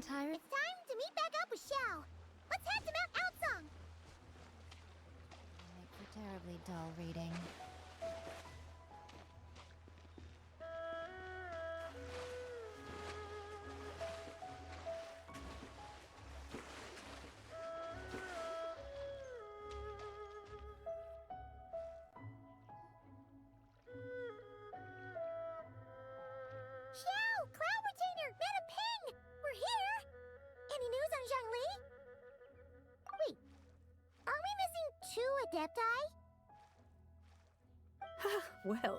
tired? It's time to meet back up with Xiao. Let's head to Mount Outsong. Make for terribly dull reading. Xiao! Cloud Retainer! Mana Ping! We're here! Any news on Zhongli? Wait, are we missing 2 Adepti? Well,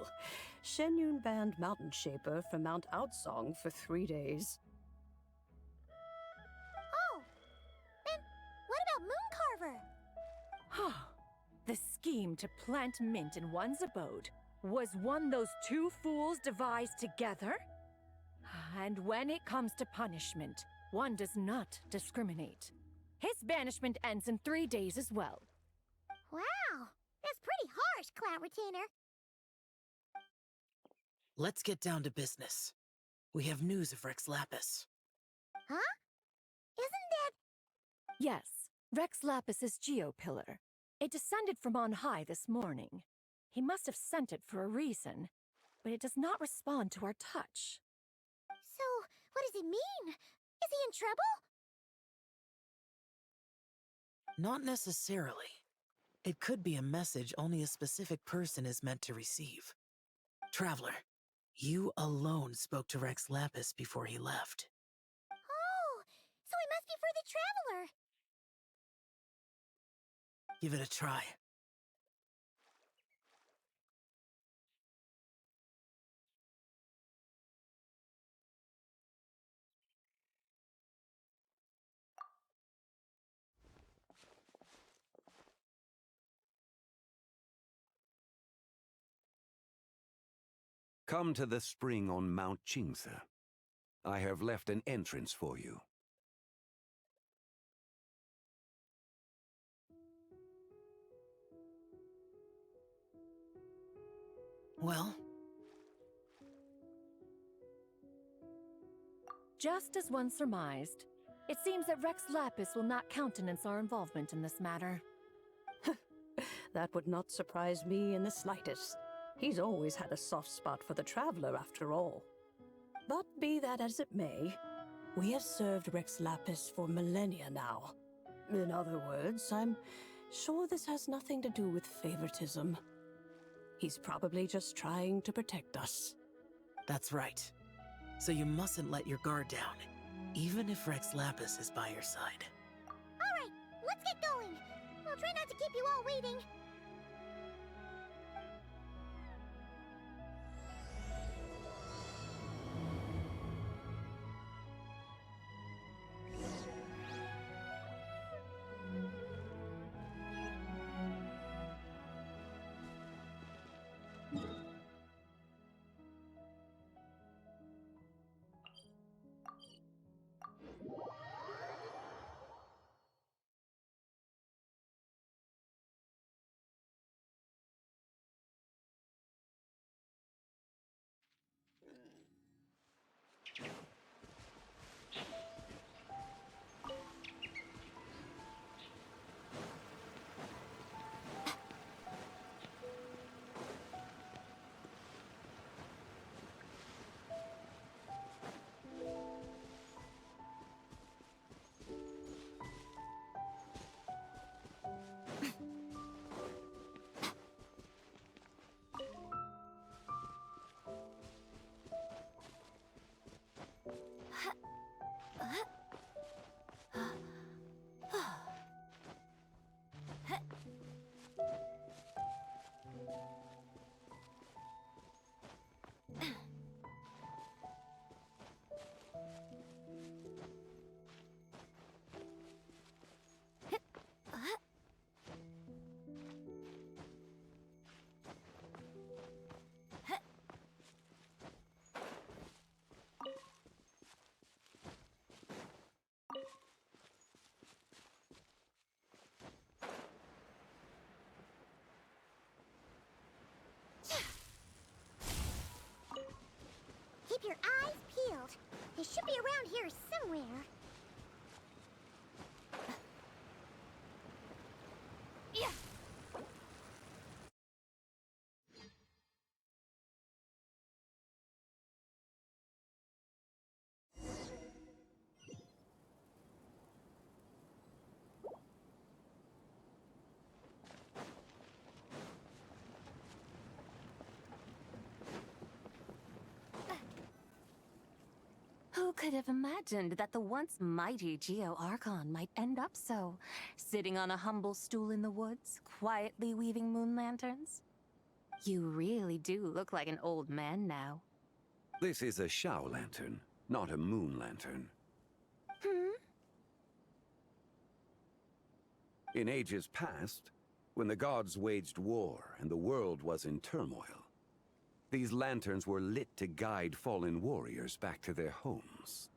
Shenyun banned Mountain Shaper from Mount Outsong for 3 days. Oh, then what about Mooncarver? The scheme to plant mint in one's abode was one those two fools devised together? And when it comes to punishment, one does not discriminate. His banishment ends in 3 days as well. Wow, that's pretty harsh, Cloud Retainer. Let's get down to business. We have news of Rex Lapis. Huh? Isn't that... Yes, Rex Lapis's geopillar. It descended from on high this morning. He must have sent it for a reason, but it does not respond to our touch. So, what does it mean? Is he in trouble? Not necessarily. It could be a message only a specific person is meant to receive. Traveler, you alone spoke to Rex Lapis before he left. Oh, so he must be for the Traveler. Give it a try. Come to the spring on Mount Qingse. I have left an entrance for you. Well, Just as one surmised, it seems that Rex Lapis will not countenance our involvement in this matter. That would not surprise me in the slightest. He's always had a soft spot for the Traveler, after all. But be that as it may, we have served Rex Lapis for millennia now. In other words, I'm sure this has nothing to do with favoritism. He's probably just trying to protect us. that's right. So you mustn't let your guard down, even if Rex Lapis is by your side. All right, let's get going. We'll try not to keep you all waiting. Keep your eyes peeled. They should be around here somewhere. could have imagined that the once mighty Geo Archon might end up so, sitting on a humble stool in the woods, quietly weaving moon lanterns? You really do look like an old man now. This is a Shao lantern, not a moon lantern. In ages past, when the gods waged war and the world was in turmoil, these lanterns were lit to guide fallen warriors back to their homes.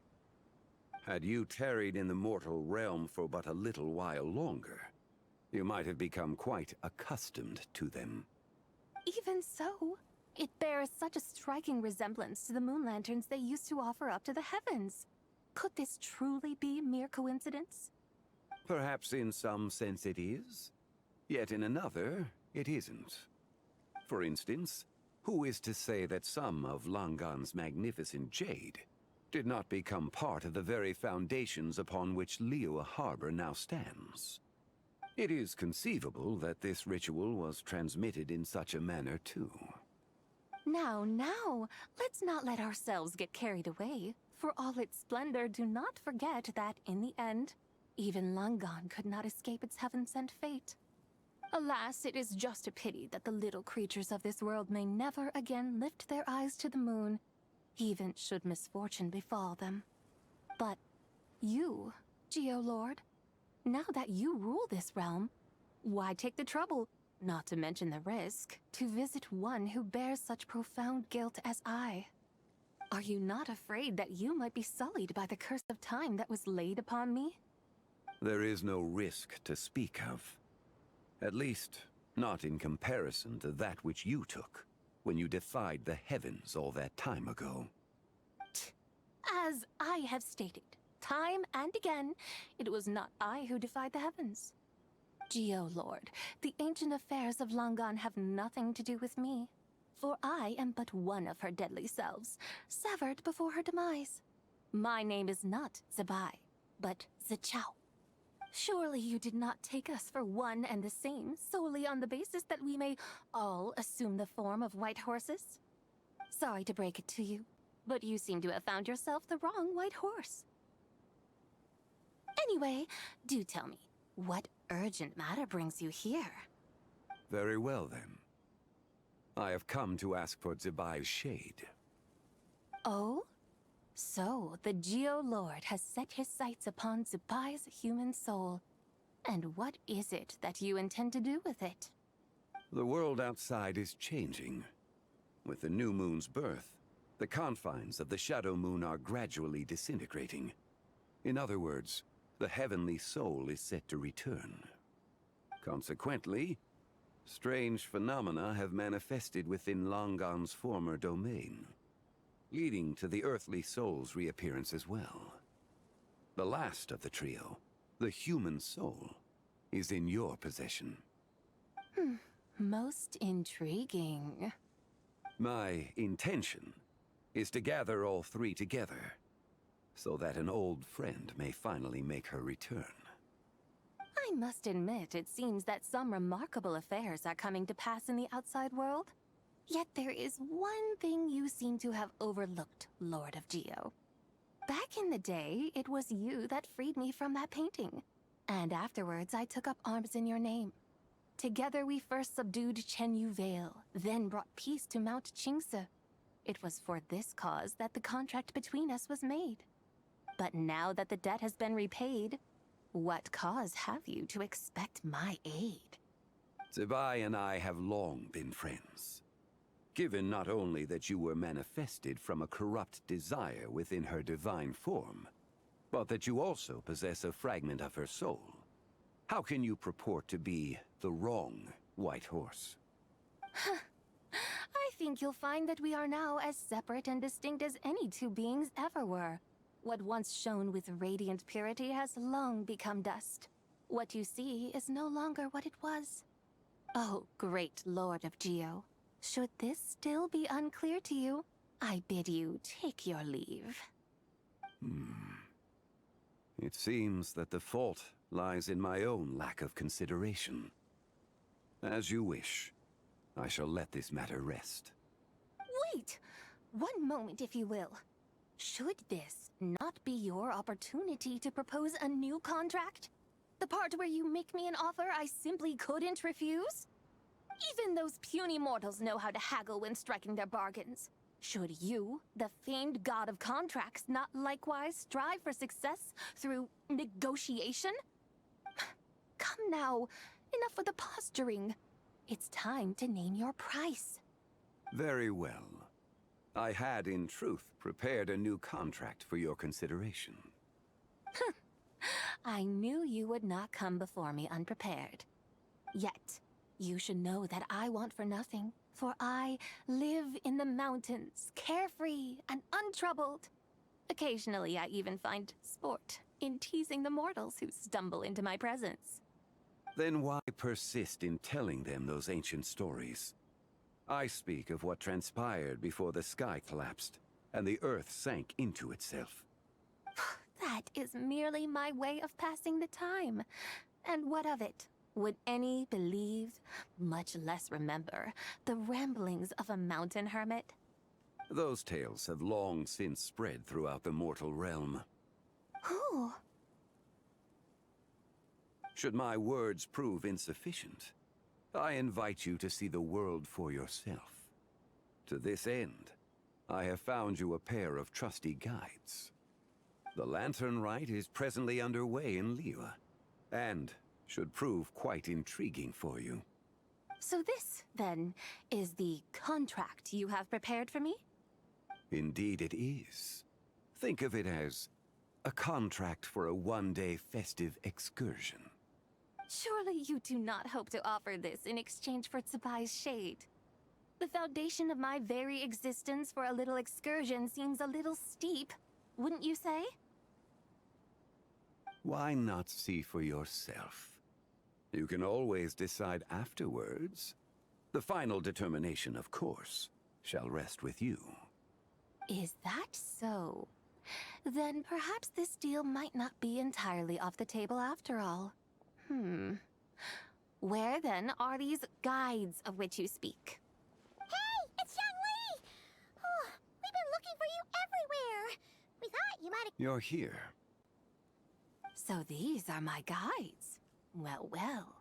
Had you tarried in the mortal realm for but a little while longer, you might have become quite accustomed to them. Even so, it bears such a striking resemblance to the moon lanterns they used to offer up to the heavens. Could this truly be mere coincidence? Perhaps in some sense it is, yet in another, it isn't. For instance, who is to say that some of Langan's magnificent jade did not become part of the very foundations upon which Liyue Harbor now stands? It is conceivable that this ritual was transmitted in such a manner too. Now, let's not let ourselves get carried away. For all its splendor, do not forget that, in the end, even Langan could not escape its heaven-sent fate. Alas, it is just a pity that the little creatures of this world may never again lift their eyes to the moon, even should misfortune befall them. But you, Geo-Lord, now that you rule this realm, why take the trouble, not to mention the risk, to visit one who bears such profound guilt as I? Are you not afraid that you might be sullied by the curse of time that was laid upon me? There is no risk to speak of. At least, not in comparison to that which you took when you defied the heavens all that time ago. As I have stated, time and again, it was not I who defied the heavens. Geo-Lord, the ancient affairs of Langan have nothing to do with me, for I am but one of her deadly selves, severed before her demise. My name is not Zebai, but Zichao. Surely you did not take us for one and the same solely on the basis that we may all assume the form of white horses? Sorry to break it to you, but you seem to have found yourself the wrong white horse. Anyway, do tell me, what urgent matter brings you here? Very well then. I have come to ask for Zebai's shade. Oh? So, the Geo-Lord has set his sights upon Zebai's human soul. And what is it that you intend to do with it? The world outside is changing. With the new moon's birth, the confines of the shadow moon are gradually disintegrating. In other words, the heavenly soul is set to return. Consequently, strange phenomena have manifested within Langan's former domain, leading to the earthly soul's reappearance as well. The last of the trio, the human soul, is in your possession. Most intriguing. My intention is to gather all three together, so that an old friend may finally make her return. I must admit, it seems that some remarkable affairs are coming to pass in the outside world. Yet there is one thing you seem to have overlooked, Lord of Geo. Back in the day, it was you that freed me from that painting. And afterwards, I took up arms in your name. Together we first subdued Chenyu Vale, then brought peace to Mount Qingse. It was for this cause that the contract between us was made. But now that the debt has been repaid, what cause have you to expect my aid? Zebai and I have long been friends. Given not only that you were manifested from a corrupt desire within her divine form, but that you also possess a fragment of her soul, how can you purport to be the wrong white horse? I think you'll find that we are now as separate and distinct as any two beings ever were. What once shone with radiant purity has long become dust. What you see is no longer what it was. Oh, great Lord of Geo. Should this still be unclear to you, I bid you take your leave. It seems that the fault lies in my own lack of consideration. As you wish. I shall let this matter rest. Wait! One moment, if you will. Should this not be your opportunity to propose a new contract? The part where you make me an offer I simply couldn't refuse? Even those puny mortals know how to haggle when striking their bargains. Should you, the famed god of contracts, not likewise strive for success through negotiation? Come now, enough with the posturing. It's time to name your price. Very well. I had, in truth, prepared a new contract for your consideration. I knew you would not come before me unprepared. Yet, you should know that I want for nothing, for I live in the mountains, carefree and untroubled. Occasionally, I even find sport in teasing the mortals who stumble into my presence. Then why persist in telling them those ancient stories? I speak of what transpired before the sky collapsed and the earth sank into itself. That is merely my way of passing the time. And what of it? Would any believe, much less remember, the ramblings of a mountain hermit? Those tales have long since spread throughout the mortal realm. Who? Should my words prove insufficient, I invite you to see the world for yourself. To this end, I have found you a pair of trusty guides. The lantern rite is presently underway in Liyue, and should prove quite intriguing for you. So this, then, is the contract you have prepared for me? Indeed it is. Think of it as a contract for a one-day festive excursion. Surely you do not hope to offer this in exchange for Tsubai's shade. The foundation of my very existence for a little excursion seems a little steep, wouldn't you say? Why not see for yourself? You can always decide afterwards. The final determination, of course, shall rest with you. Is that so? Then perhaps this deal might not be entirely off the table after all. Where then are these guides of which you speak? Hey, it's Zhangli! Oh, we've been looking for you everywhere. We thought you might have... You're here. So these are my guides. Well, well.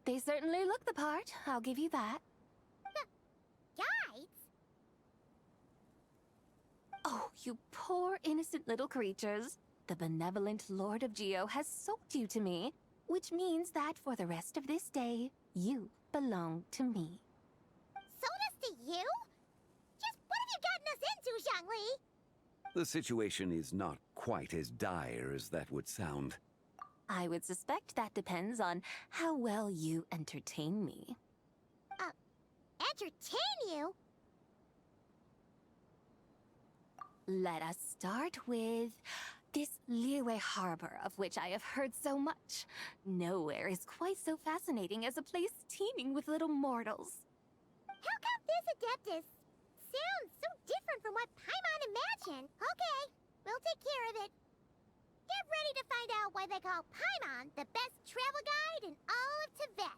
They certainly look the part, I'll give you that. Guides? Oh, you poor innocent little creatures. The benevolent Lord of Geo has sold you to me, which means that for the rest of this day, you belong to me. Sold us to you? Just what have you gotten us into, Zhangli? The situation is not quite as dire as that would sound. I would suspect that depends on how well you entertain me. Entertain you? Let us start with this Liyue harbor of which I have heard so much. Nowhere is quite so fascinating as a place teeming with little mortals. How come this Adeptus sounds so different from what Paimon imagined? Okay, we'll take care of it. Get ready to find out why they call Paimon the best travel guide in all of Tibet.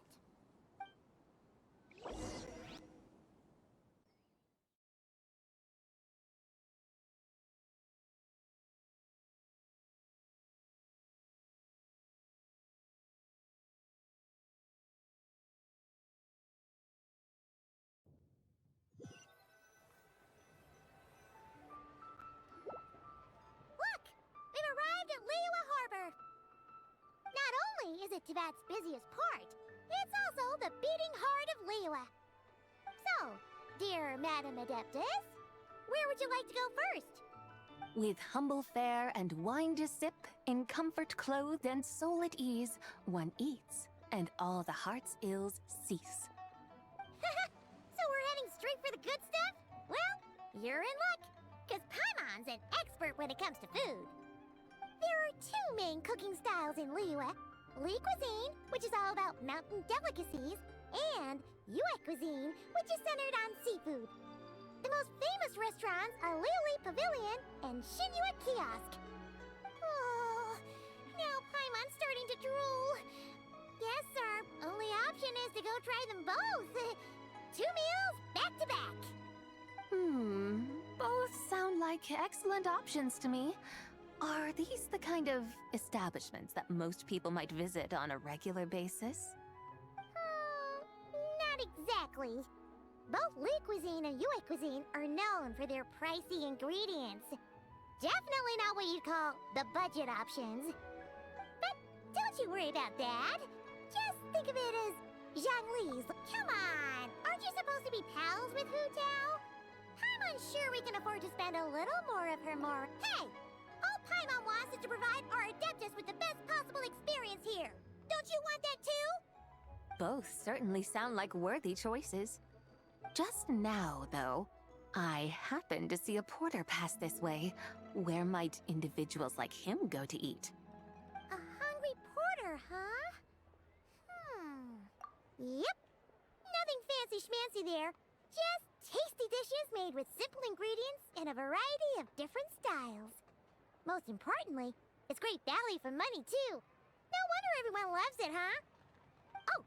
Look! We've arrived at Liyue Harbor! Not only is it Tibet's busiest port, it's also the beating heart of Liyue. So, dear Madam Adeptus, where would you like to go first? With humble fare and wine to sip, in comfort clothed and soul at ease, one eats, and all the heart's ills cease. So we're heading straight for the good stuff? Well, you're in luck, because Paimon's an expert when it comes to food. There are two main cooking styles in Liyue. Li cuisine, which is all about mountain delicacies, and Yue cuisine, which is centered on seafood. The most famous restaurants are Liuli Pavilion and Shinyue Kiosk. Oh, now Paimon's starting to drool. Guess our only option is to go try them both. 2 meals back to back. Both sound like excellent options to me. Are these the kind of establishments that most people might visit on a regular basis? Not exactly. Both Li cuisine and Yue cuisine are known for their pricey ingredients. Definitely not what you'd call the budget options. But don't you worry about that. Just think of it as Zhang Li's. Come on! Aren't you supposed to be pals with Hu Tao? I'm unsure we can afford to spend a little more of her more. Hey! All Paimon wants is to provide our Adeptus with the best possible experience here. Don't you want that too? Both certainly sound like worthy choices. Just now, though, I happened to see a porter pass this way. Where might individuals like him go to eat? A hungry porter, huh? Yep. Nothing fancy schmancy there. Just tasty dishes made with simple ingredients in a variety of different styles. Most importantly, it's great value for money, too. No wonder everyone loves it, huh? Oh,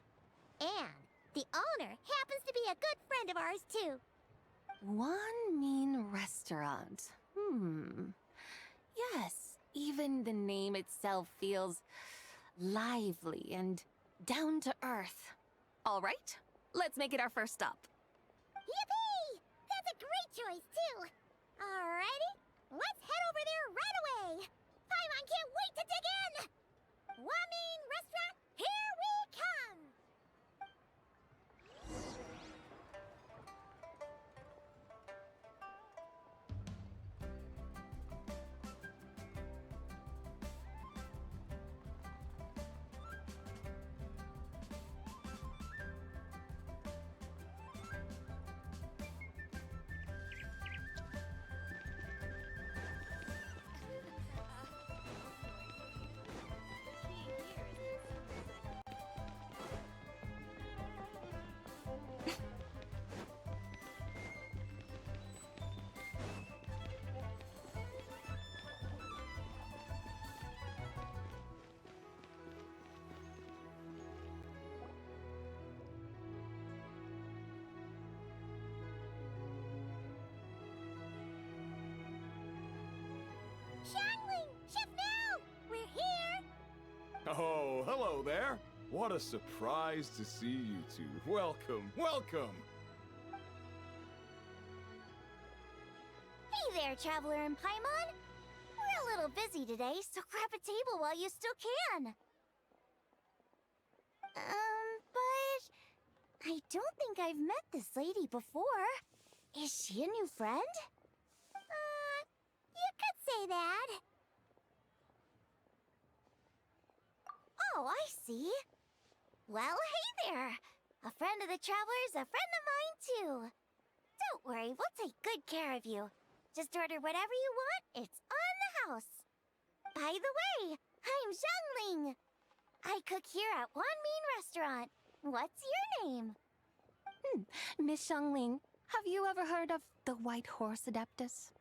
and the owner happens to be a good friend of ours, too. One mean restaurant. Yes, even the name itself feels lively and down to earth. All right, let's make it our first stop. Yippee! That's a great choice, too. Alrighty, let's head over there right away. Paimon can't wait to dig in. Wamin Restaurant, here we come. Shangling! Chef Now! We're here! Oh, hello there. What a surprise to see you two. Welcome, welcome. Hey there, Traveler and Paimon. We're a little busy today, so grab a table while you still can. But I don't think I've met this lady before. Is she a new friend? You could say that. Oh, I see. Well, hey there. A friend of the Traveler's a friend of mine, too. Don't worry, we'll take good care of you. Just order whatever you want, it's on the house. By the way, I'm Zhangling. I cook here at Wanmin Restaurant. What's your name? Miss Shangling, have you ever heard of the White Horse Adeptus?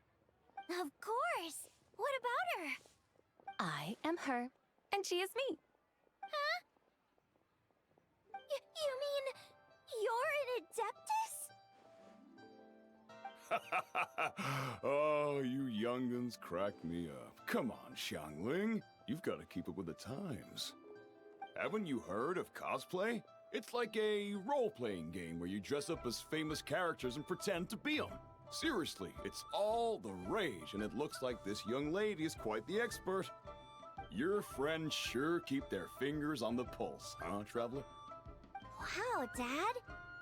Of course. What about her? I am her, and she is me. Huh? You mean you're an Adeptus? Oh, you young'uns crack me up. Come on, Xiangling. You've got to keep up with the times. Haven't you heard of cosplay? It's like a role-playing game where you dress up as famous characters and pretend to be them. Seriously, it's all the rage, and it looks like this young lady is quite the expert. Your friends sure keep their fingers on the pulse, huh, Traveler? Wow, Dad.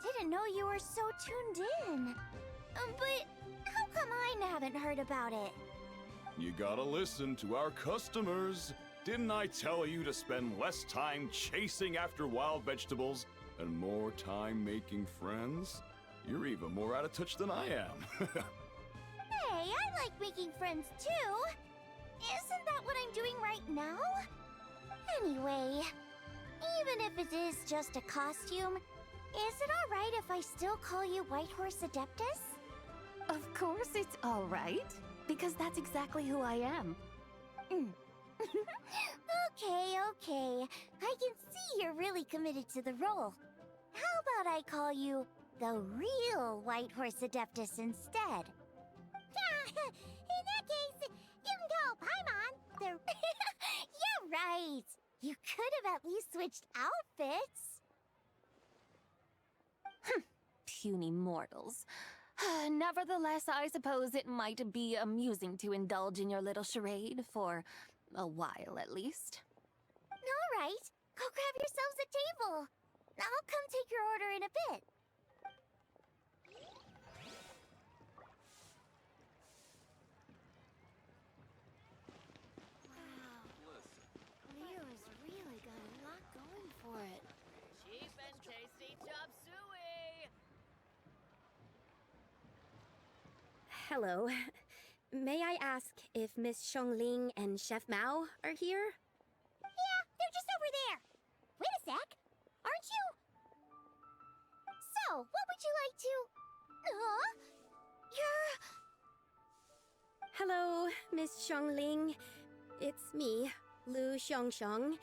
Didn't know you were so tuned in. But how come I haven't heard about it? You gotta listen to our customers. Didn't I tell you to spend less time chasing after wild vegetables and more time making friends? You're even more out of touch than I am. Hey, I like making friends too. Isn't that what I'm doing right now? Anyway, even if it is just a costume, is it alright if I still call you White Horse Adeptus? Of course it's all right, because that's exactly who I am. Okay. I can see you're really committed to the role. How about I call you the real White Horse Adeptus instead? In that case, you can call Paimon the... Yeah, right. You could have at least switched outfits. Puny mortals. Nevertheless, I suppose it might be amusing to indulge in your little charade, for a while at least. All right. Go grab yourselves a table. I'll come take your order in a bit. Leo has really got a lot going for it. Cheap and tasty chop suey! Hello. May I ask if Miss Xiongling and Chef Mao are here? Yeah, they're just over there. Wait a sec. Aren't you? So, what would you like to... You're... Hello, Miss Xiongling. It's me, Lu Xiongxiong,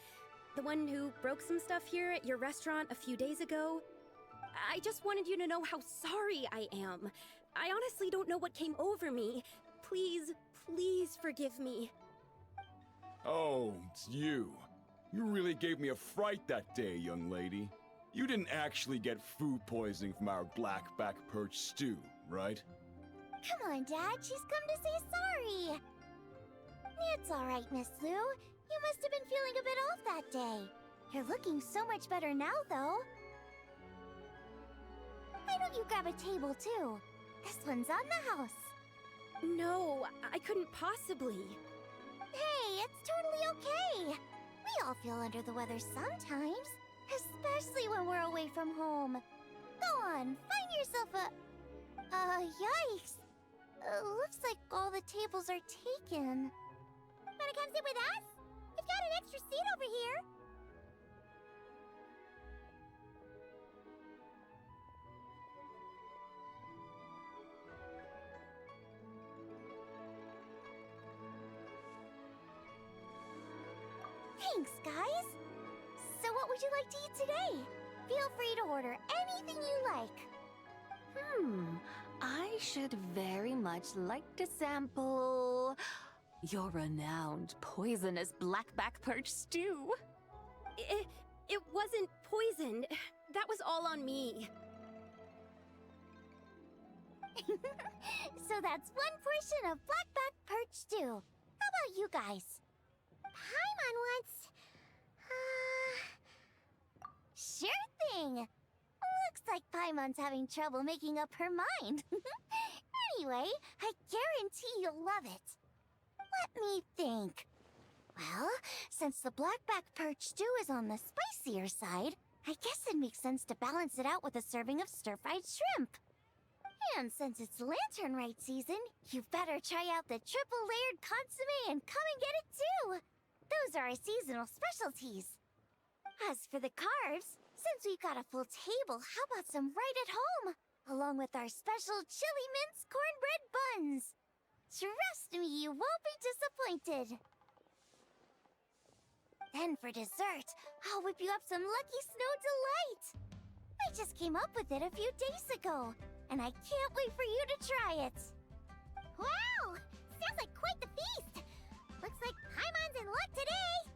the one who broke some stuff here at your restaurant a few days ago. I just wanted you to know how sorry I am. I honestly don't know what came over me. Please, please forgive me. Oh, it's you. You really gave me a fright that day, young lady. You didn't actually get food poisoning from our black-back perch stew, right? Come on, Dad. She's come to say sorry. It's all right, Miss Lu. You must have been feeling a bit off that day. You're looking so much better now, though. Why don't you grab a table, too? This one's on the house. No, I couldn't possibly. Hey, it's totally okay. We all feel under the weather sometimes, especially when we're away from home. Go on, find yourself a... yikes. Looks like all the tables are taken. Wanna come sit with us? We've got an extra seat over here. Thanks, guys. So what would you like to eat today? Feel free to order anything you like. I should very much like to sample your renowned poisonous blackback perch stew. It wasn't poisoned. That was all on me. So that's one portion of blackback perch stew. How about you guys? Paimon wants... Sure thing. Looks like Paimon's having trouble making up her mind. Anyway, I guarantee you'll love it. Let me think. Well, since the blackback perch stew is on the spicier side, I guess it makes sense to balance it out with a serving of stir-fried shrimp. And since it's lantern rite season, you better try out the triple-layered consommé and come and get it too. Those are our seasonal specialties. As for the carbs, since we've got a full table, how about some right at home? Along with our special chili mince cornbread buns. Trust me, you won't be disappointed. Then for dessert, I'll whip you up some Lucky Snow Delight. I just came up with it a few days ago, and I can't wait for you to try it. Wow! Sounds like quite the feast. Looks like Paimon's in luck today.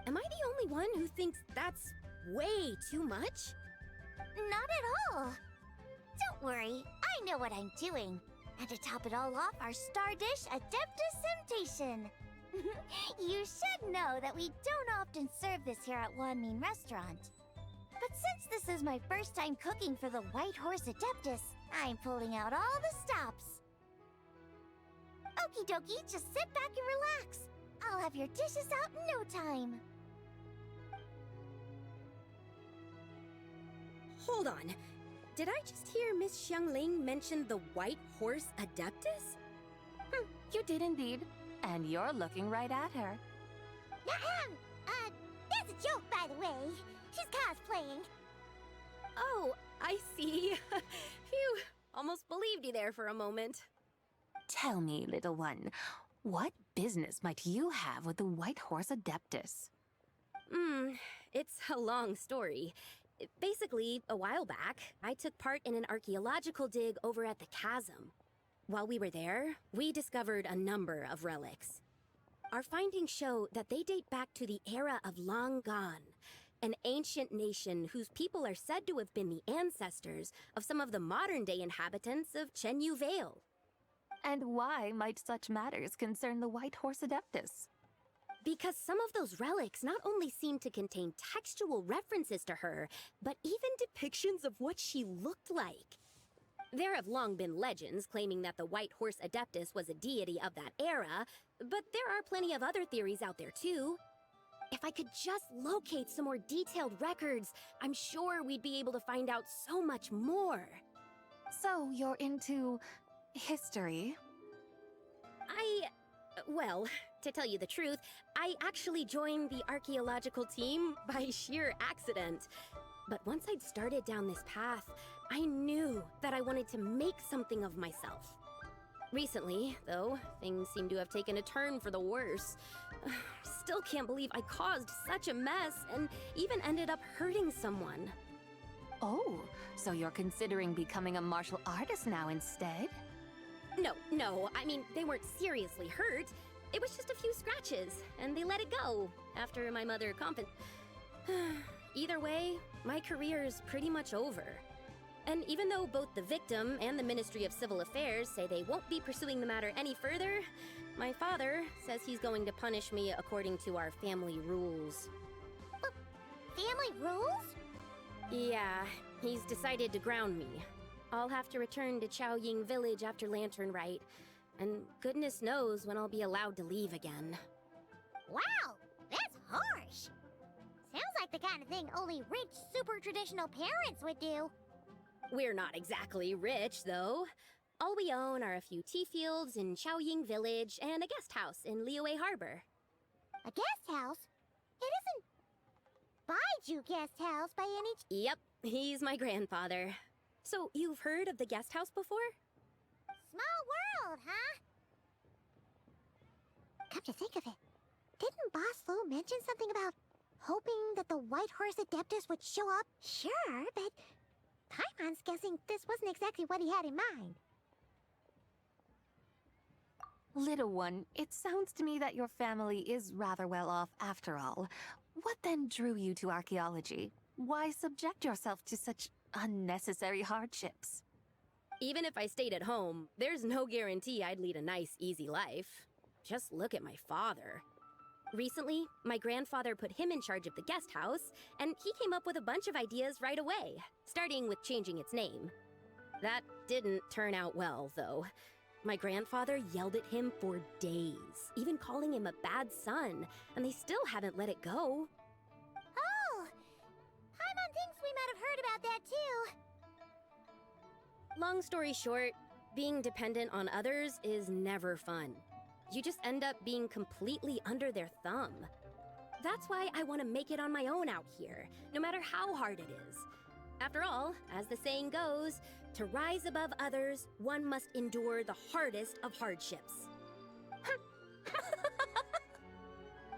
Am I the only one who thinks that's way too much? Not at all. Don't worry, I know what I'm doing. And to top it all off, our star dish, Adeptus Temptation. You should know that we don't often serve this here at Wanmin Restaurant. But since this is my first time cooking for the White Horse Adeptus, I'm pulling out all the stops. Okie dokie, just sit back and relax. I'll have your dishes out in no time. Hold on. Did I just hear Miss Xiongling mention the White Horse Adeptus? You did indeed. And you're looking right at her. That's a joke, by the way. She's cosplaying. Oh, I see. Phew, almost believed you there for a moment. Tell me, little one, what business might you have with the White Horse Adeptus? It's a long story. Basically, a while back, I took part in an archaeological dig over at the chasm. While we were there, we discovered a number of relics. Our findings show that they date back to the era of Long Gone, an ancient nation whose people are said to have been the ancestors of some of the modern-day inhabitants of Chenyu Vale. And why might such matters concern the White Horse Adeptus? Because some of those relics not only seem to contain textual references to her, but even depictions of what she looked like. There have long been legends claiming that the White Horse Adeptus was a deity of that era, but there are plenty of other theories out there too. If I could just locate some more detailed records, I'm sure we'd be able to find out so much more. So you're into history? Well, to tell you the truth, I actually joined the archaeological team by sheer accident. But once I'd started down this path, I knew that I wanted to make something of myself. Recently, though, things seem to have taken a turn for the worse. Still can't believe I caused such a mess and even ended up hurting someone. Oh, so you're considering becoming a martial artist now instead? No, I mean, they weren't seriously hurt. It was just a few scratches, and they let it go after my mother Either way, my career is pretty much over. And even though both the victim and the Ministry of Civil Affairs say they won't be pursuing the matter any further, my father says he's going to punish me according to our family rules. Family rules? Yeah, he's decided to ground me. I'll have to return to Chaoying Village after Lantern Rite, and goodness knows when I'll be allowed to leave again. Wow, that's harsh. Sounds like the kind of thing only rich, super traditional parents would do. We're not exactly rich, though. All we own are a few tea fields in Chaoying Village and a guest house in Liyue Harbor. A guest house? It isn't Baiju Guest House by any Yep, he's my grandfather. So, you've heard of the guest house before? Small world, huh? Come to think of it, didn't Boss Lu mention something about hoping that the White Horse Adeptus would show up? Sure, but Paimon's guessing this wasn't exactly what he had in mind. Little one, it sounds to me that your family is rather well off after all. What then drew you to archaeology? Why subject yourself to such unnecessary hardships? Even if I stayed at home, there's no guarantee I'd lead a nice, easy life. Just look at my father. Recently, my grandfather put him in charge of the guest house, and he came up with a bunch of ideas right away, starting with changing its name. That didn't turn out well, though. My grandfather yelled at him for days, even calling him a bad son, and they still haven't let it go. Oh! Paimon thinks we might have heard about that too. Long story short, being dependent on others is never fun. You just end up being completely under their thumb. That's why I want to make it on my own out here, no matter how hard it is. After all, as the saying goes, to rise above others, one must endure the hardest of hardships.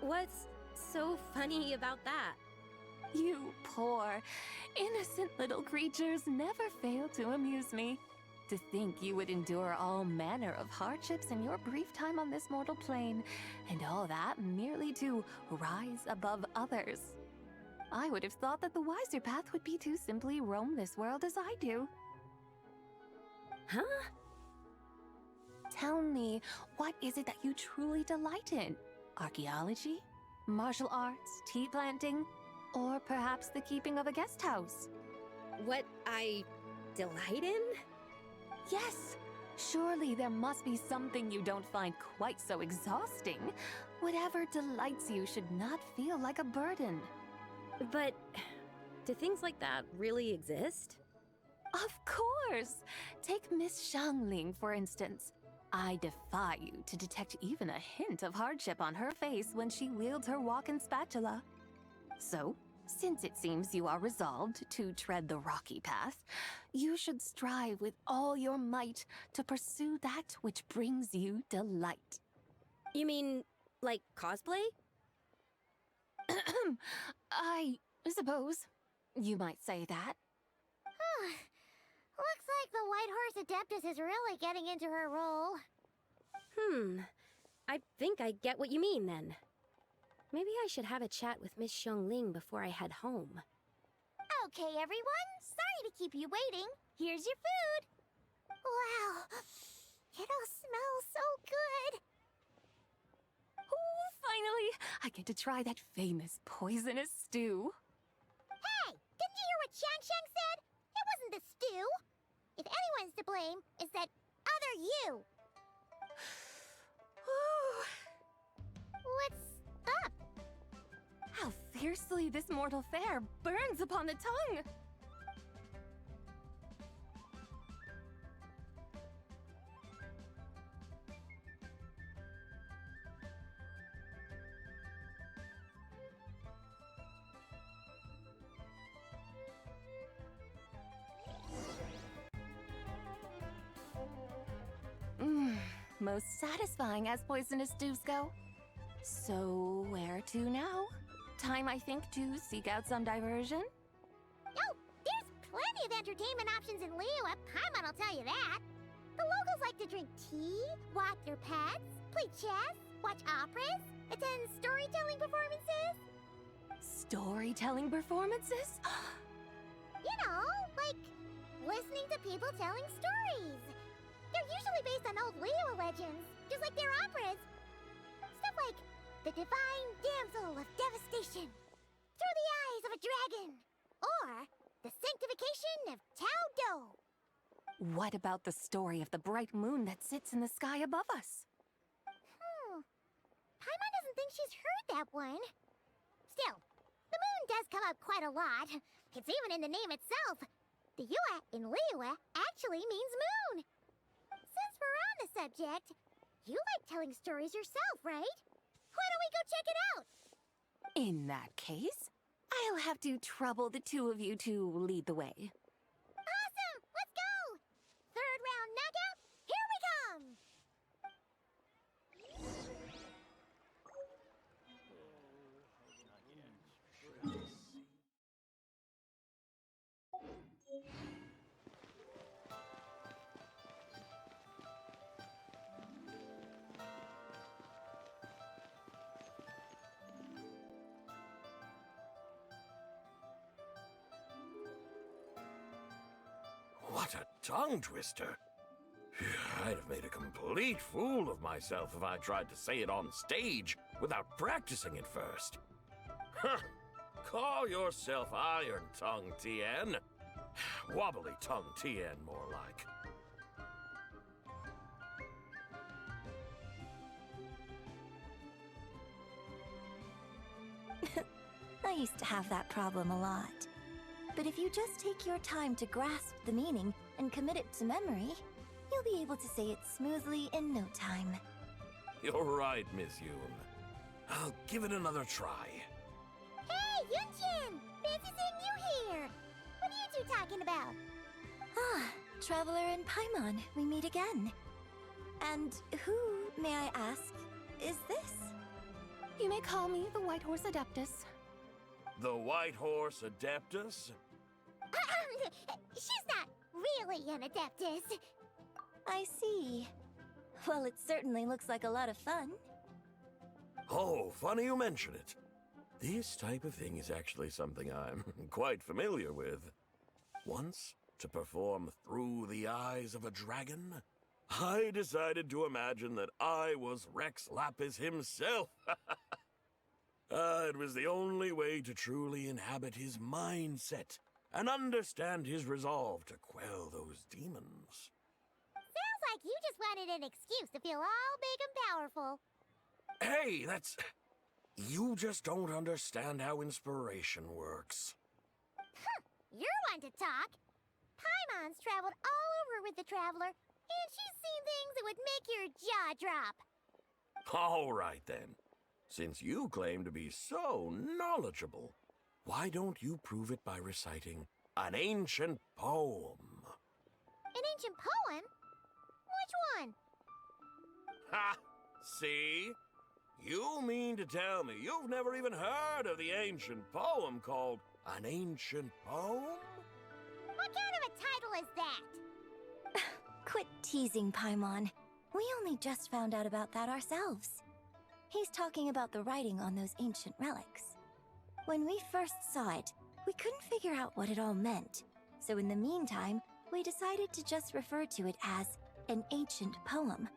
What's so funny about that? You poor, innocent little creatures never fail to amuse me. To think you would endure all manner of hardships in your brief time on this mortal plane, and all that merely to rise above others. I would have thought that the wiser path would be to simply roam this world as I do. Huh? Tell me, what is it that you truly delight in? Archaeology? Martial arts? Tea planting? Or perhaps the keeping of a guest house? What I delight in? Yes! Surely there must be something you don't find quite so exhausting. Whatever delights you should not feel like a burden. But do things like that really exist? Of course! Take Miss Xiangling, for instance. I defy you to detect even a hint of hardship on her face when she wields her walking spatula. So, since it seems you are resolved to tread the rocky path, you should strive with all your might to pursue that which brings you delight. You mean, like cosplay? I suppose you might say that. Looks like the White Horse Adeptus is really getting into her role. I think I get what you mean then. Maybe I should have a chat with Miss Xiangling before I head home. Okay, everyone. Sorry to keep you waiting. Here's your food. Wow. It all smells so good. Oh, finally! I get to try that famous poisonous stew. Hey, didn't you hear what Shang said? It wasn't the stew. If anyone's to blame, it's that other you. What's up? How fiercely this mortal fare burns upon the tongue! Most satisfying as poisonous stews go. So, where to now? Time, I think, to seek out some diversion? Oh, there's plenty of entertainment options in Liyue. Paimon will tell you that. The locals like to drink tea, walk their pets, play chess, watch operas, attend storytelling performances. Storytelling performances? You know, like listening to people telling stories. They're usually based on old Liyue legends, just like their operas. Stuff like the Divine Damsel of Devastation, Through the Eyes of a Dragon, or the Sanctification of Tao Do. What about the story of the bright moon that sits in the sky above us? Paimon doesn't think she's heard that one. Still, the moon does come up quite a lot. It's even in the name itself. The Yue in Liyue actually means moon. Since we're on the subject, you like telling stories yourself, right? Why don't we go check it out? In that case, I'll have to trouble the two of you to lead the way. Awesome! Let's go! Third round knockout, here we come! What a tongue twister. I'd have made a complete fool of myself if I tried to say it on stage without practicing it first. Huh. Call yourself Iron Tongue Tien. Wobbly Tongue Tien, more like. I used to have that problem a lot. But if you just take your time to grasp the meaning and commit it to memory, you'll be able to say it smoothly in no time. You're right, Miss Yoon. I'll give it another try. Hey, Yunchin! Fancy seeing you here! What are you two talking about? Ah, Traveler and Paimon, we meet again. And who, may I ask, is this? You may call me the White Horse Adeptus. The White Horse Adeptus? She's not really an Adeptus. I see. Well, it certainly looks like a lot of fun. Oh, funny you mention it. This type of thing is actually something I'm quite familiar with. Once, to perform Through the Eyes of a Dragon, I decided to imagine that I was Rex Lapis himself. It was the only way to truly inhabit his mindset and understand his resolve to quell those demons. Sounds like you just wanted an excuse to feel all big and powerful. Hey, that's... You just don't understand how inspiration works. You're one to talk. Paimon's traveled all over with the Traveler, and she's seen things that would make your jaw drop. All right, then. Since you claim to be so knowledgeable, why don't you prove it by reciting an ancient poem? An ancient poem? Which one? Ha! See? You mean to tell me you've never even heard of the ancient poem called An Ancient Poem? What kind of a title is that? Quit teasing, Paimon. We only just found out about that ourselves. He's talking about the writing on those ancient relics. When we first saw it, we couldn't figure out what it all meant. So in the meantime, we decided to just refer to it as an ancient poem.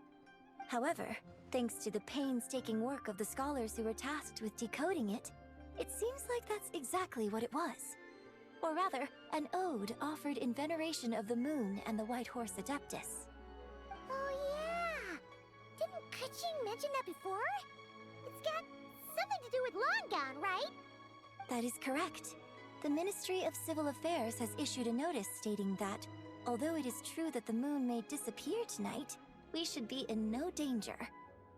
However, thanks to the painstaking work of the scholars who were tasked with decoding it, it seems like that's exactly what it was. Or rather, an ode offered in veneration of the moon and the White Horse Adeptus. Oh yeah! Didn't Kuching mention that before? It's got something to do with Longon, right? That is correct. The Ministry of Civil Affairs has issued a notice stating that, although it is true that the moon may disappear tonight, we should be in no danger.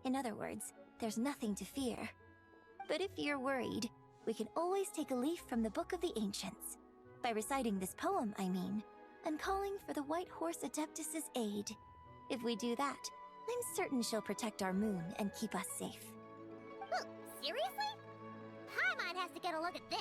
In other words, there's nothing to fear. But if you're worried, we can always take a leaf from the Book of the Ancients. By reciting this poem, I mean, and calling for the White Horse Adeptus' aid. If we do that, I'm certain she'll protect our moon and keep us safe. Oh, seriously? Paimon has to get a look at this.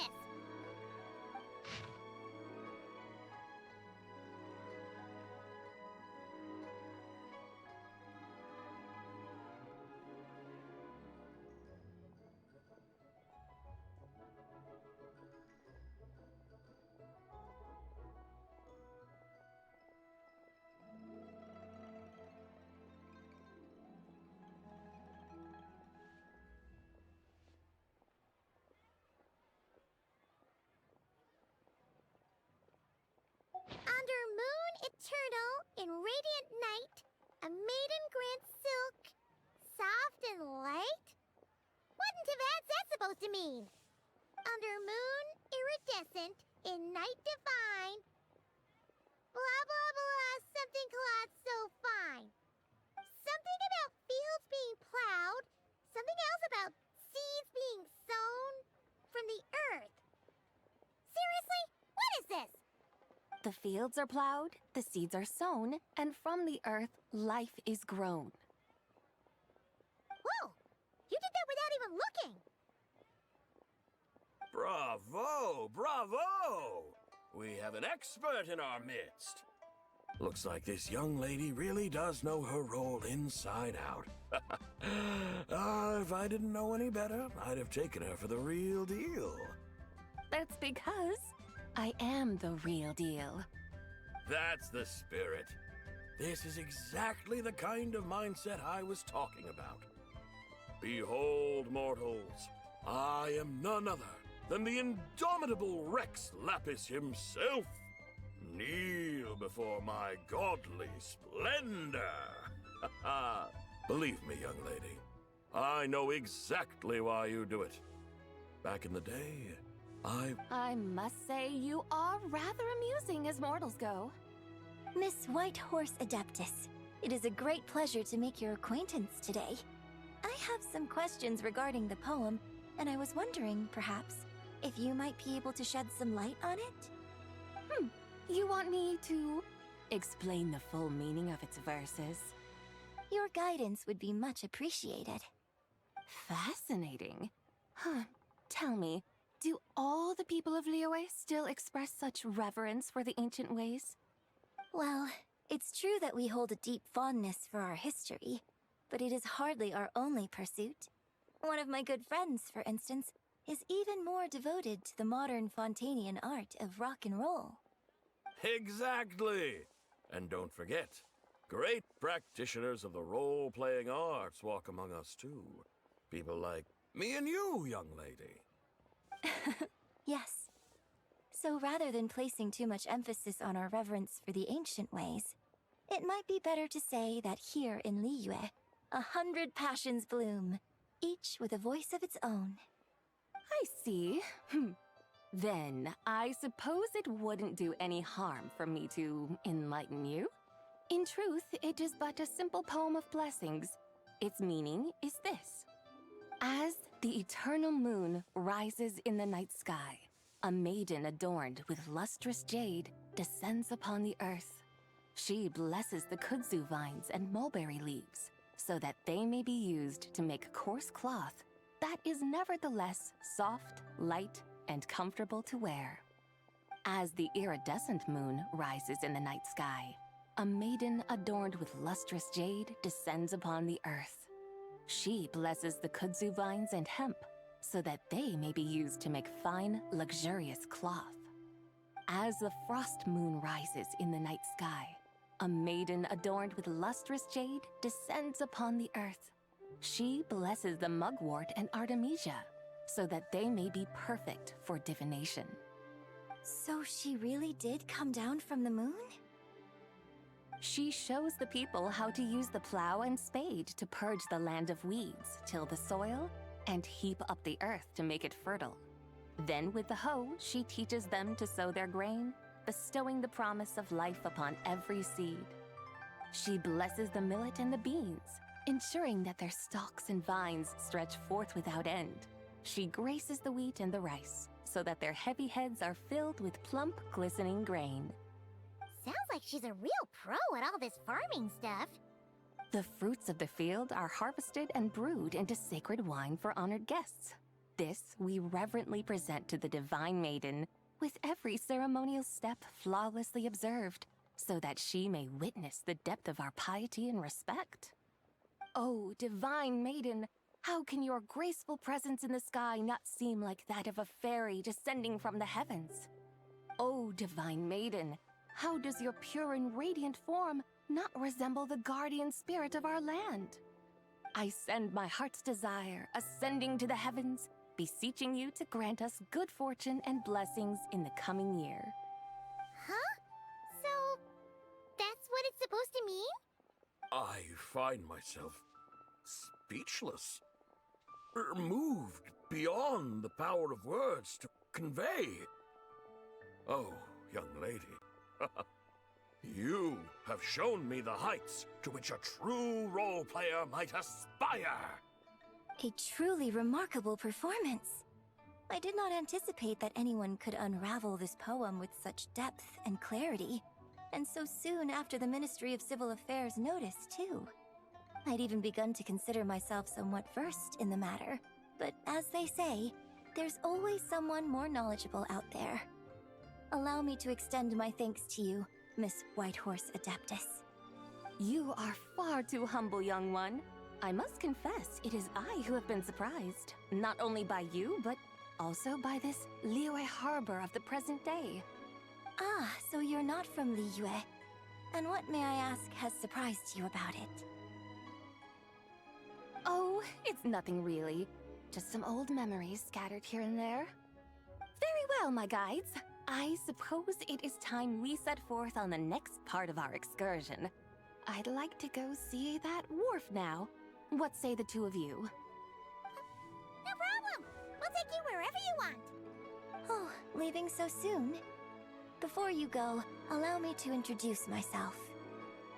Under moon eternal, in radiant night, a maiden grants silk, soft and light? What in Tibet's that supposed to mean? Under moon iridescent, in night divine, blah blah blah, something cloth so fine. Something about fields being plowed, something else about seeds being sown from the earth. Seriously? What is this? The fields are plowed, the seeds are sown, and from the earth, life is grown. Whoa! You did that without even looking! Bravo! Bravo! We have an expert in our midst. Looks like this young lady really does know her role inside out. If I didn't know any better, I'd have taken her for the real deal. That's because I am the real deal. That's the spirit. This is exactly the kind of mindset I was talking about. Behold, mortals, I am none other than the indomitable Rex Lapis himself. Kneel before my godly splendor. Believe me, young lady, I know exactly why you do it. Back in the day, I must say you are rather amusing as mortals go. Miss White Horse Adeptus, it is a great pleasure to make your acquaintance today. I have some questions regarding the poem, and I was wondering, perhaps, if you might be able to shed some light on it? You want me to explain the full meaning of its verses? Your guidance would be much appreciated. Fascinating. Tell me, do all the people of Liyue still express such reverence for the ancient ways? Well, it's true that we hold a deep fondness for our history, but it is hardly our only pursuit. One of my good friends, for instance, is even more devoted to the modern Fontanian art of rock and roll. Exactly! And don't forget, great practitioners of the role-playing arts walk among us too. People like me and you, young lady. Yes. So rather than placing too much emphasis on our reverence for the ancient ways, it might be better to say that here in Liyue, 100 passions bloom, each with a voice of its own. I see. Then, I suppose it wouldn't do any harm for me to enlighten you. In truth, it is but a simple poem of blessings. Its meaning is this. As the eternal moon rises in the night sky, a maiden adorned with lustrous jade descends upon the earth. She blesses the kudzu vines and mulberry leaves, so that they may be used to make coarse cloth that is nevertheless soft, light, and comfortable to wear. As the iridescent moon rises in the night sky, a maiden adorned with lustrous jade descends upon the earth. She blesses the kudzu vines and hemp so that they may be used to make fine, luxurious cloth. As the frost moon rises in the night sky, a maiden adorned with lustrous jade descends upon the earth. She blesses the mugwort and artemisia so that they may be perfect for divination. So she really did come down from the moon? She shows the people how to use the plow and spade to purge the land of weeds, till the soil, and heap up the earth to make it fertile. Then with the hoe, she teaches them to sow their grain, bestowing the promise of life upon every seed. She blesses the millet and the beans, ensuring that their stalks and vines stretch forth without end. She graces the wheat and the rice, so that their heavy heads are filled with plump, glistening grain. Sounds like she's a real pro at all this farming stuff. The fruits of the field are harvested and brewed into sacred wine for honored guests. This we reverently present to the divine maiden, with every ceremonial step flawlessly observed, so that she may witness the depth of our piety and respect. Oh, divine maiden, how can your graceful presence in the sky not seem like that of a fairy descending from the heavens? Oh, divine maiden, how does your pure and radiant form not resemble the guardian spirit of our land? I send my heart's desire, ascending to the heavens, beseeching you to grant us good fortune and blessings in the coming year. Huh? So, that's what it's supposed to mean? I find myself speechless, moved beyond the power of words to convey. Oh, young lady, you have shown me the heights to which a true role player might aspire. A truly remarkable performance. I did not anticipate that anyone could unravel this poem with such depth and clarity, and so soon after the Ministry of Civil Affairs noticed, too. I'd even begun to consider myself somewhat versed in the matter, but as they say, there's always someone more knowledgeable out there. Allow me to extend my thanks to you, Miss Whitehorse Adeptus. You are far too humble, young one. I must confess, it is I who have been surprised, not only by you, but also by this Liyue harbor of the present day. Ah, so you're not from Liyue. And what, may I ask, has surprised you about it? Oh, it's nothing really. Just some old memories scattered here and there. Very well, my guides. I suppose it is time we set forth on the next part of our excursion. I'd like to go see that wharf now. What say the two of you? No problem. We'll take you wherever you want. Oh, leaving so soon? Before you go, allow me to introduce myself.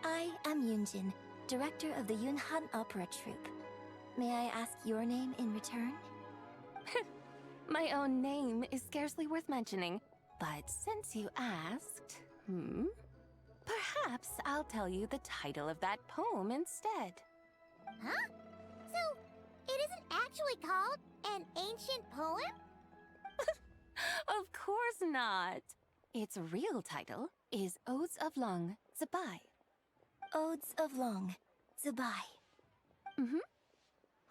I am Yunjin, director of the Yunhan Opera Troupe. May I ask your name in return? My own name is scarcely worth mentioning, but since you asked, perhaps I'll tell you the title of that poem instead. Huh? So, it isn't actually called an ancient poem? Of course not. Its real title is Odes of Long Zabai. Odes of Long Zabai.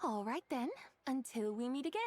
All right then, until we meet again.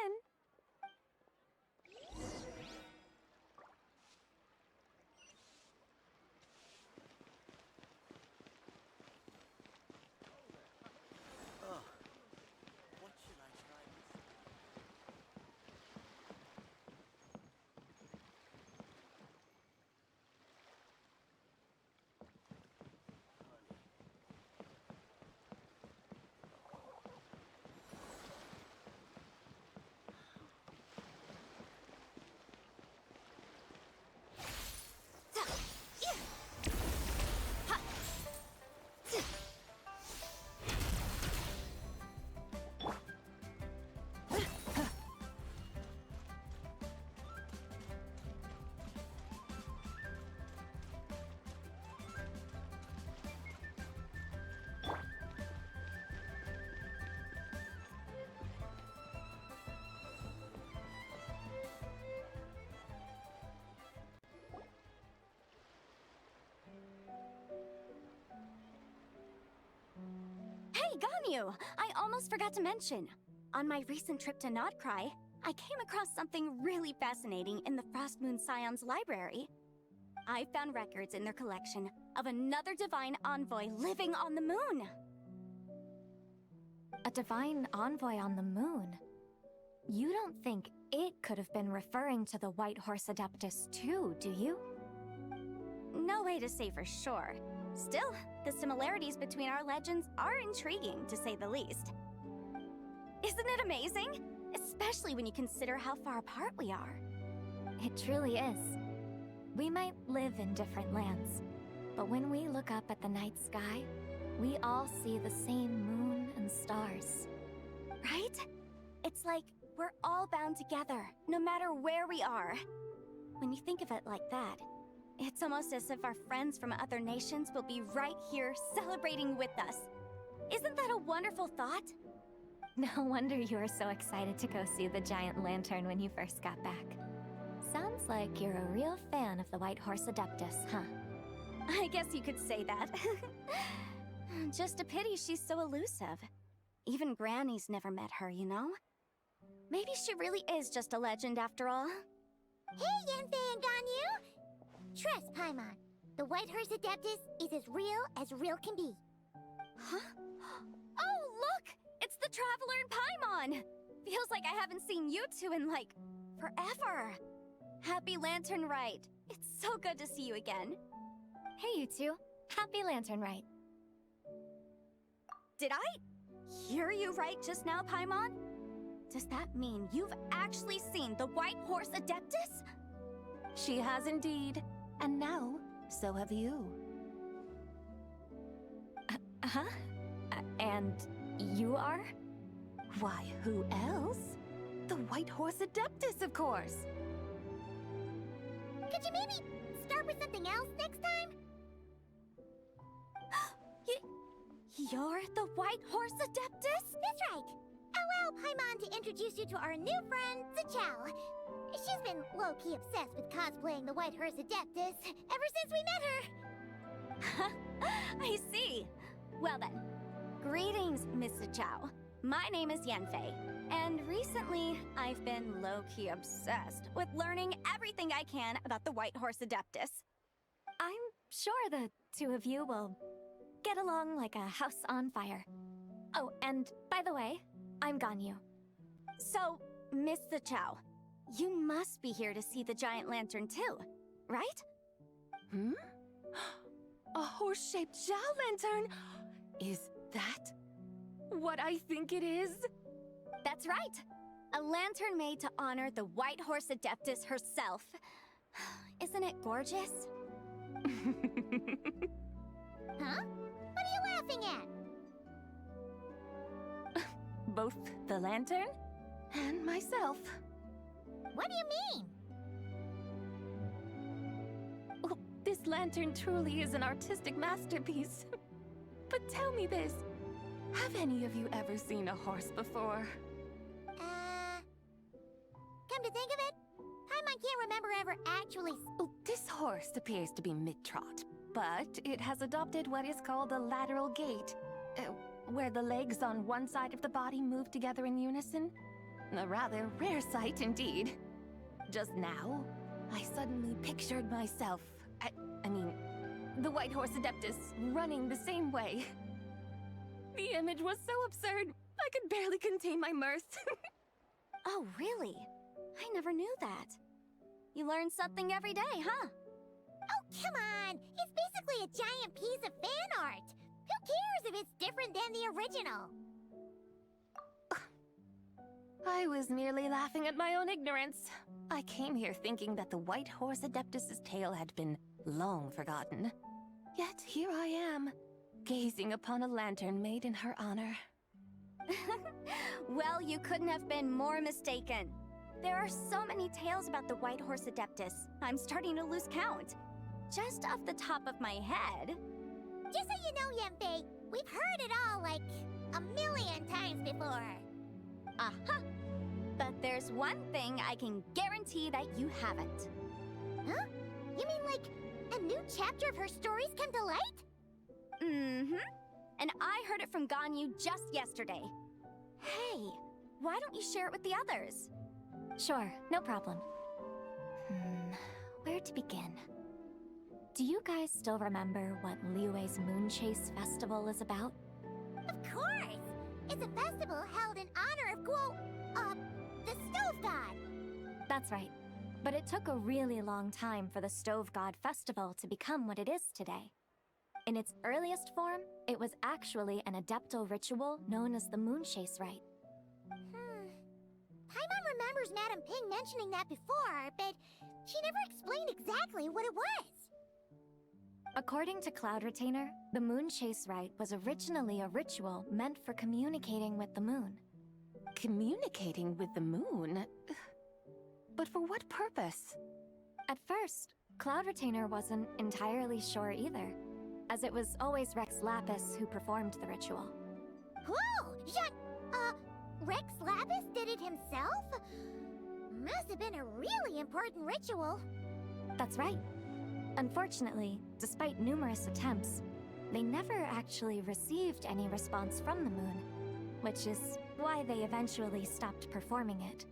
you! I almost forgot to mention. On my recent trip to Nodcry, I came across something really fascinating in the Frostmoon Scion's library. I found records in their collection of another divine envoy living on the moon. A divine envoy on the moon? You don't think it could have been referring to the White Horse Adeptus too, do you? No way to say for sure. Still, the similarities between our legends are intriguing, to say the least. Isn't it amazing? Especially when you consider how far apart we are. It truly is. We might live in different lands, but when we look up at the night sky, we all see the same moon and stars. Right? It's like we're all bound together, no matter where we are. When you think of it like that, it's almost as if our friends from other nations will be right here celebrating with us. Isn't that a wonderful thought? No wonder you were so excited to go see the giant lantern when you first got back. Sounds like you're a real fan of the White Horse Adeptus, huh? I guess you could say that. Just a pity she's so elusive. Even Granny's never met her, you know? Maybe she really is just a legend after all. Hey, Yanfei and Ganyu! Trust, Paimon. The White Horse Adeptus is as real can be. Huh? Oh, look! It's the Traveler and Paimon! Feels like I haven't seen you two in, like, forever. Happy Lantern Rite. It's so good to see you again. Hey, you two. Happy Lantern Rite. Did I hear you right just now, Paimon? Does that mean you've actually seen the White Horse Adeptus? She has indeed. And now, so have you. Huh? And you are? Why, who else? The White Horse Adeptus, of course. Could you maybe start with something else next time? You're the White Horse Adeptus? That's right. Allow Paimon to introduce you to our new friend, Zichao. She's been low-key obsessed with cosplaying the White Horse Adeptus ever since we met her. I see. Well then, greetings, Miss Zichao. My name is Yanfei, and recently I've been low-key obsessed with learning everything I can about the White Horse Adeptus. I'm sure the two of you will get along like a house on fire. Oh, and by the way, I'm Ganyu. So, Miss Zichao, you must be here to see the giant lantern too, right? Hmm? A horse-shaped Zhao lantern? Is that what I think it is? That's right. A lantern made to honor the White Horse Adeptus herself. Isn't it gorgeous? Huh? What are you laughing at? Both the lantern and myself. What do you mean? Oh, this lantern truly is an artistic masterpiece. But tell me this, have any of you ever seen a horse before? Come to think of it, Paimon can't remember ever actually... Oh, this horse appears to be mid-trot, but it has adopted what is called a lateral gait, where the legs on one side of the body move together in unison. A rather rare sight indeed. Just now, I suddenly pictured myself, I mean, the White Horse Adeptus running the same way. The image was so absurd, I could barely contain my mirth. Oh, really? I never knew that. You learn something every day, huh? Oh, come on! It's basically a giant piece of fan art! Who cares if it's different than the original? I was merely laughing at my own ignorance. I came here thinking that the White Horse Adeptus's tale had been long forgotten. Yet here I am, gazing upon a lantern made in her honor. Well, you couldn't have been more mistaken. There are so many tales about the White Horse Adeptus, I'm starting to lose count. Just off the top of my head... Just so you know, Yanfei, we've heard it all like a million times before. Uh-huh. But there's one thing I can guarantee that you haven't. Huh? You mean like a new chapter of her stories come to light? Mm-hmm. and I heard it from Ganyu just yesterday. Hey, why don't you share it with the others? Sure, no problem. Where to begin? Do you guys still remember what Liyue's Moon Chase Festival is about? Of course! It's a festival held in honor of the Stove God. That's right. But it took a really long time for the Stove God Festival to become what it is today. In its earliest form, it was actually an adeptal ritual known as the Moon Chase Rite. Paimon remembers Madame Ping mentioning that before, but she never explained exactly what it was. According to Cloud Retainer, the Moon Chase Rite was originally a ritual meant for communicating with the moon. Communicating with the moon? But for what purpose? At first, Cloud Retainer wasn't entirely sure either, as it was always Rex Lapis who performed the ritual. Whoa! Rex Lapis did it himself? Must have been a really important ritual. That's right. Unfortunately, despite numerous attempts, they never actually received any response from the moon, which is why they eventually stopped performing it.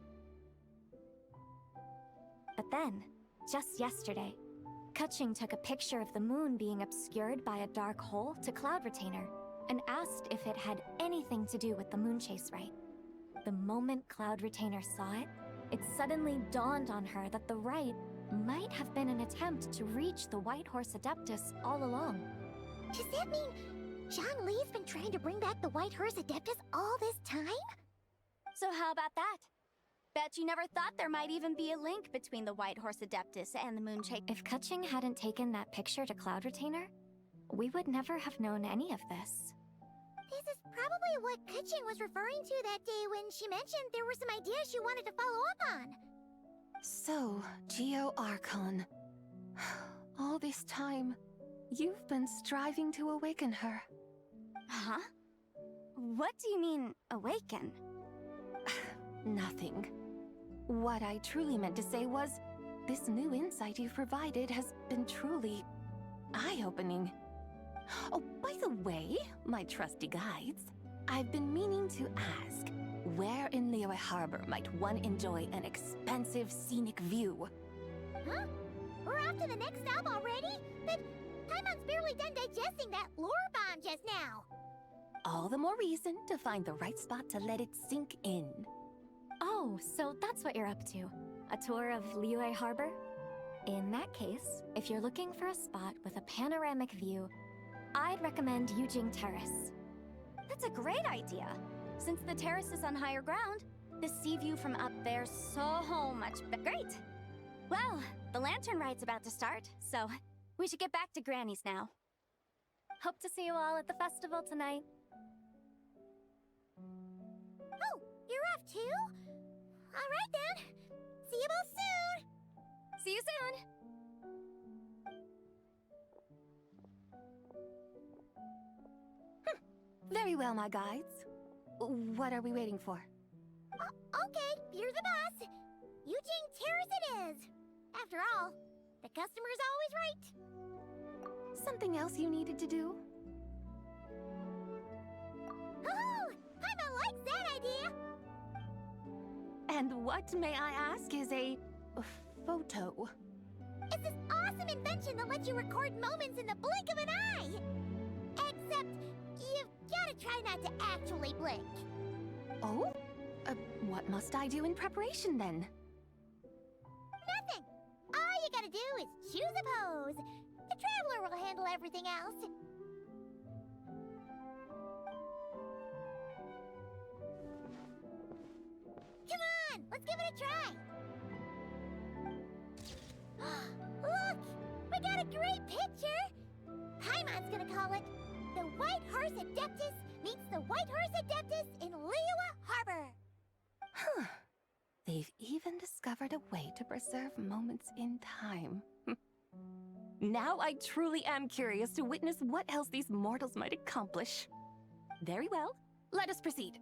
But then, just yesterday, Keqing took a picture of the moon being obscured by a dark hole to Cloud Retainer and asked if it had anything to do with the Moon Chase Rite. The moment Cloud Retainer saw it, it suddenly dawned on her that the rite might have been an attempt to reach the White Horse Adeptus all along. Does that mean Zhongli's been trying to bring back the White Horse Adeptus all this time? So how about that? Bet you never thought there might even be a link between the White Horse Adeptus and the Moon Chase. If Keqing hadn't taken that picture to Cloud Retainer, we would never have known any of this. This is probably what Keqing was referring to that day when she mentioned there were some ideas she wanted to follow up on. So, Geo Archon. All this time, you've been striving to awaken her. Huh? What do you mean, awaken? Nothing. What I truly meant to say was, this new insight you've provided has been truly eye-opening. Oh, by the way, my trusty guides, I've been meaning to ask, where in Liyue Harbor might one enjoy an expansive scenic view? Huh? We're off to the next stop already? But Paimon's barely done digesting that lore bomb just now. All the more reason to find the right spot to let it sink in. Oh, so that's what you're up to. A tour of Liyue Harbor? In that case, if you're looking for a spot with a panoramic view, I'd recommend Yujing Terrace. That's a great idea. Since the terrace is on higher ground, the sea view from up there's so much great. Well, the lantern ride's about to start, so we should get back to Granny's now. Hope to see you all at the festival tonight. Oh, you're off too? All right then. See you both soon. See you soon. Very well, my guides. What are we waiting for? Okay, you're the boss. Yujing Terrace it is. After all, the customer's always right. Something else you needed to do? Oh, Paimon likes that idea. And what, may I ask, is a photo? It's this awesome invention that lets you record moments in the blink of an eye. Except, you've gotta try not to actually blink. Oh? What must I do in preparation then? Nothing. All you gotta do is choose a pose. The Traveler will handle everything else. Come on, let's give it a try. Look, we got a great picture. Paimon's gonna call it The White Horse Adeptus Meets the White Horse Adeptus in Liyue Harbor. Huh. They've even discovered a way to preserve moments in time. Now I truly am curious to witness what else these mortals might accomplish. Very well, let us proceed.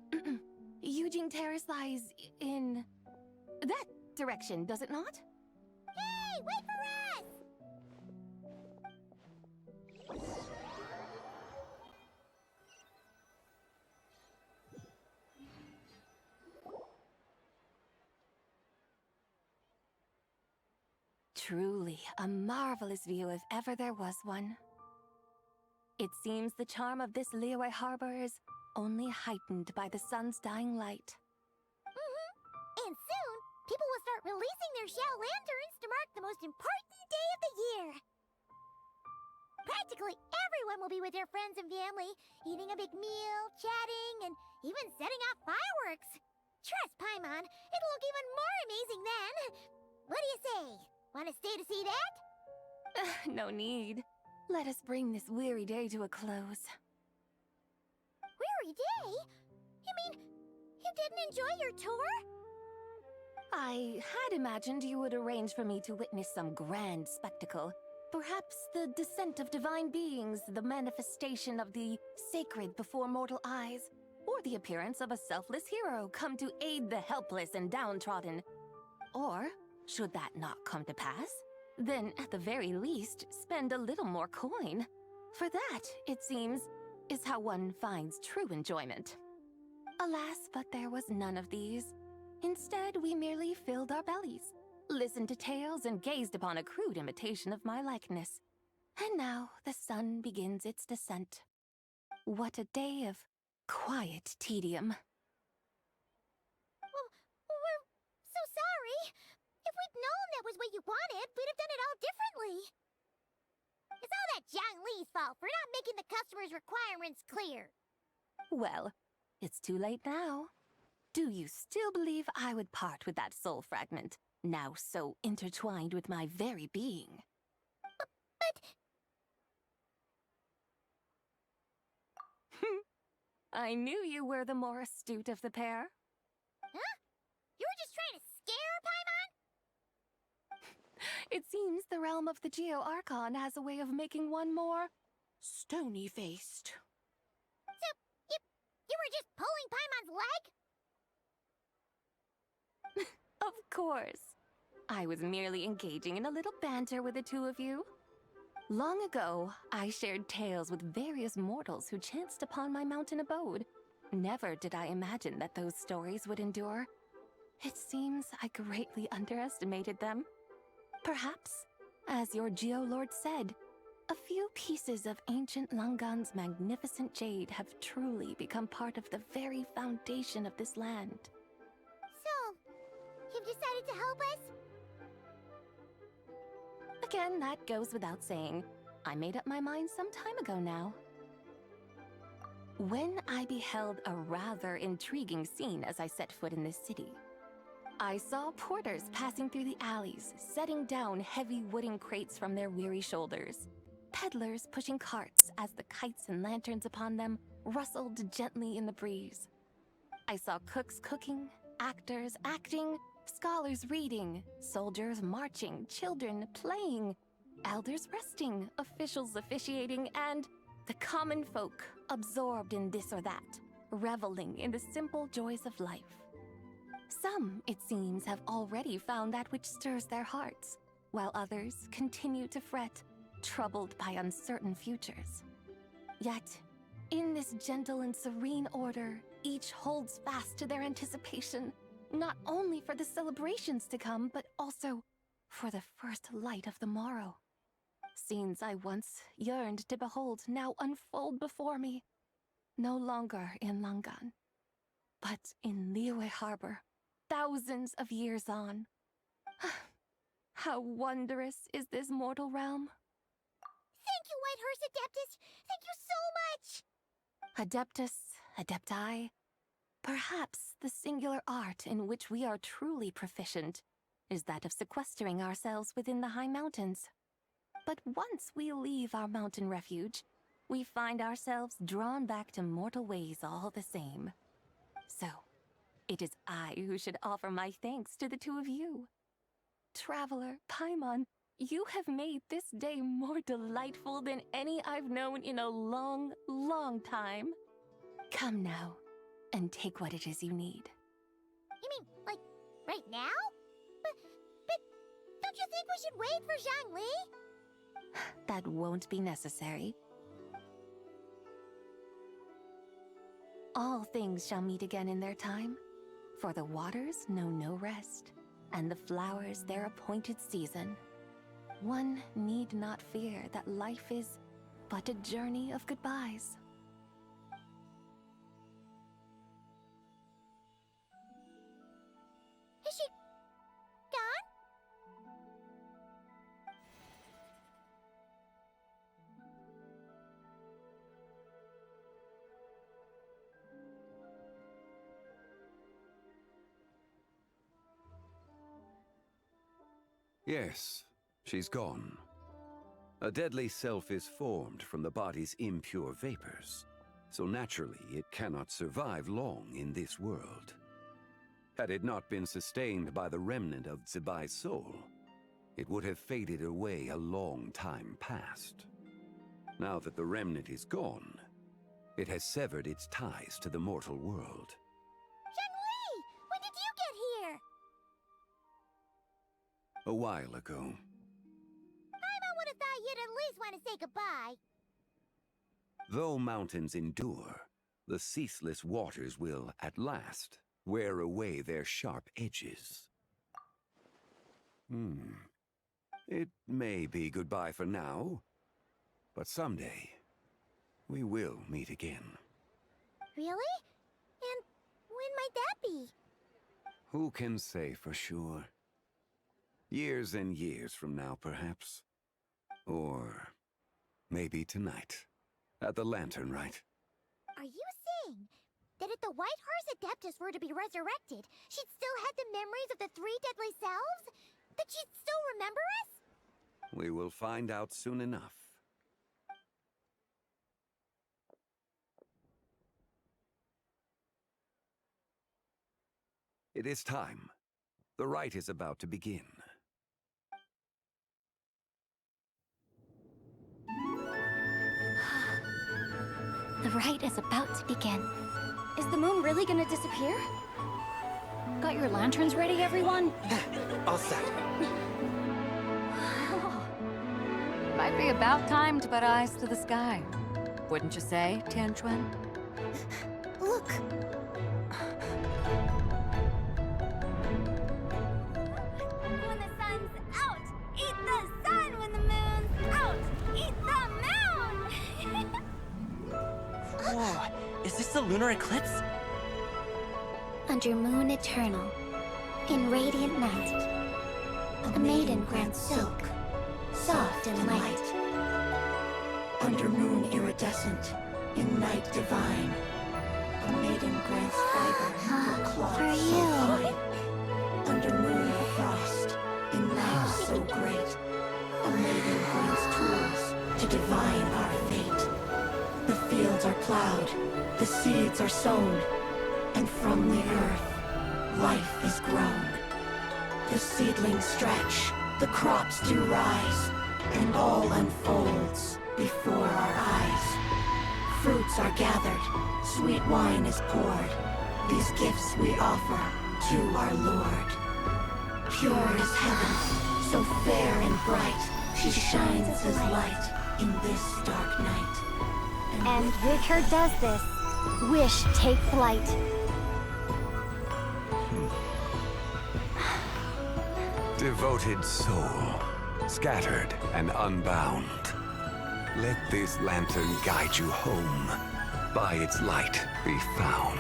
Yujing Terrace lies in that direction, does it not? Hey, wait for us! Truly a marvelous view if ever there was one. It seems the charm of this Liyue harbor is only heightened by the sun's dying light. And soon, people will start releasing their shell lanterns to mark the most important day of the year. Practically everyone will be with their friends and family, eating a big meal, chatting, and even setting off fireworks. Trust Paimon, it'll look even more amazing then. What do you say? Want to stay to see that? No need. Let us bring this weary day to a close. Weary day? You mean you didn't enjoy your tour? I had imagined you would arrange for me to witness some grand spectacle. Perhaps the descent of divine beings, the manifestation of the sacred before mortal eyes, or the appearance of a selfless hero come to aid the helpless and downtrodden. Or, should that not come to pass, then at the very least, spend a little more coin. For that, it seems, is how one finds true enjoyment. Alas, but there was none of these. Instead, we merely filled our bellies, listened to tales, and gazed upon a crude imitation of my likeness. And now the sun begins its descent. What a day of quiet tedium. Well, we're so sorry. If we'd known that was what you wanted, we'd have done it all differently. It's all that Zhang Li's fault for not making the customer's requirements clear. Well, it's too late now. Do you still believe I would part with that soul fragment, now so intertwined with my very being? But... I knew you were the more astute of the pair. Huh? You were just trying to scare Paimon? It seems the realm of the Geo-Archon has a way of making one more stony-faced. So, you were just pulling Paimon's leg? Of course. I was merely engaging in a little banter with the two of you. Long ago, I shared tales with various mortals who chanced upon my mountain abode. Never did I imagine that those stories would endure. It seems I greatly underestimated them. Perhaps, as your Geolord said, a few pieces of ancient Langan's magnificent jade have truly become part of the very foundation of this land. So, you've decided to help us? Again, that goes without saying. I made up my mind some time ago now. When I beheld a rather intriguing scene as I set foot in this city, I saw porters passing through the alleys, setting down heavy wooden crates from their weary shoulders. Peddlers pushing carts as the kites and lanterns upon them rustled gently in the breeze. I saw cooks cooking, actors acting, scholars reading, soldiers marching, children playing, elders resting, officials officiating, and the common folk absorbed in this or that, reveling in the simple joys of life. Some, it seems, have already found that which stirs their hearts, while others continue to fret, troubled by uncertain futures. Yet, in this gentle and serene order, each holds fast to their anticipation, not only for the celebrations to come, but also for the first light of the morrow. Scenes I once yearned to behold now unfold before me, no longer in Langan, but in Liyue Harbor, thousands of years on. How wondrous is this mortal realm! Thank you, Whitehurst Adeptus! Thank you so much! Adeptus, Adepti, perhaps the singular art in which we are truly proficient is that of sequestering ourselves within the high mountains. But once we leave our mountain refuge, we find ourselves drawn back to mortal ways all the same. So, it is I who should offer my thanks to the two of you. Traveler, Paimon, you have made this day more delightful than any I've known in a long, long time. Come now, and take what it is you need. You mean, like, right now? But don't you think we should wait for Zhang Li? That won't be necessary. All things shall meet again in their time, for the waters know no rest, and the flowers their appointed season. one need not fear that life is but a journey of goodbyes. Is she gone? Yes, she's gone. A deadly self is formed from the body's impure vapors, so naturally it cannot survive long in this world. Had it not been sustained by the remnant of Zibai's soul, it would have faded away a long time past. Now that the remnant is gone, it has severed its ties to the mortal world. Zhengli! When did you get here? A while ago. I would have thought you'd at least want to say goodbye. Though mountains endure, the ceaseless waters will, at last, wear away their sharp edges. It may be goodbye for now, but someday, we will meet again. Really? And when might that be? Who can say for sure? Years and years from now, perhaps. Or maybe tonight, at the Lantern Rite. Are you saying that if the White Horse Adeptus were to be resurrected, she'd still have the memories of the three deadly selves? That she'd still remember us? We will find out soon enough. It is time. The rite is about to begin. The rite is about to begin. Is the moon really gonna disappear? Got your lanterns ready, everyone? All set. Might be about time to put eyes to the sky. Wouldn't you say, Tianchuan? Look! When the sun's out, eat the sun. When the moon's out, eat the moon. Whoa, is this the lunar eclipse? Under moon eternal, in radiant night, a maiden grants silk, soft and light. Under moon iridescent, in night divine, a maiden grants fiber for cloth For so you. fine. Under moon of frost, in night so great, a maiden grants tools to divine our fate. The fields are plowed, the seeds are sown, and from the earth, life is grown. The seedlings stretch, the crops do rise, and all unfolds before our eyes. Fruits are gathered, sweet wine is poured. These gifts we offer to our Lord. Pure is heaven, so fair and bright. She shines as light in this dark night. And with her does this, wish take flight. Devoted soul, scattered and unbound. Let this lantern guide you home. By its light be found.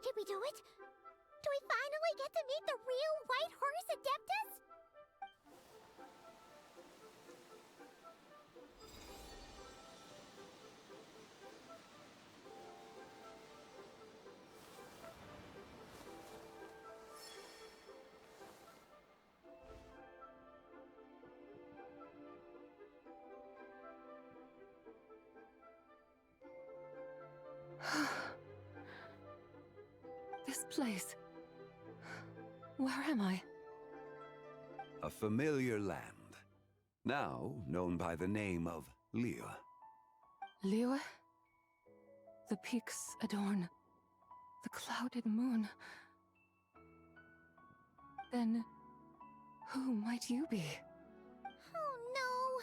Did we do it? Do we finally get to meet the real White Horse Adeptus? This place. Where am I? A familiar land, now known by the name of Liyue. Liyue? The peaks adorn the clouded moon. Then, who might you be? Oh no!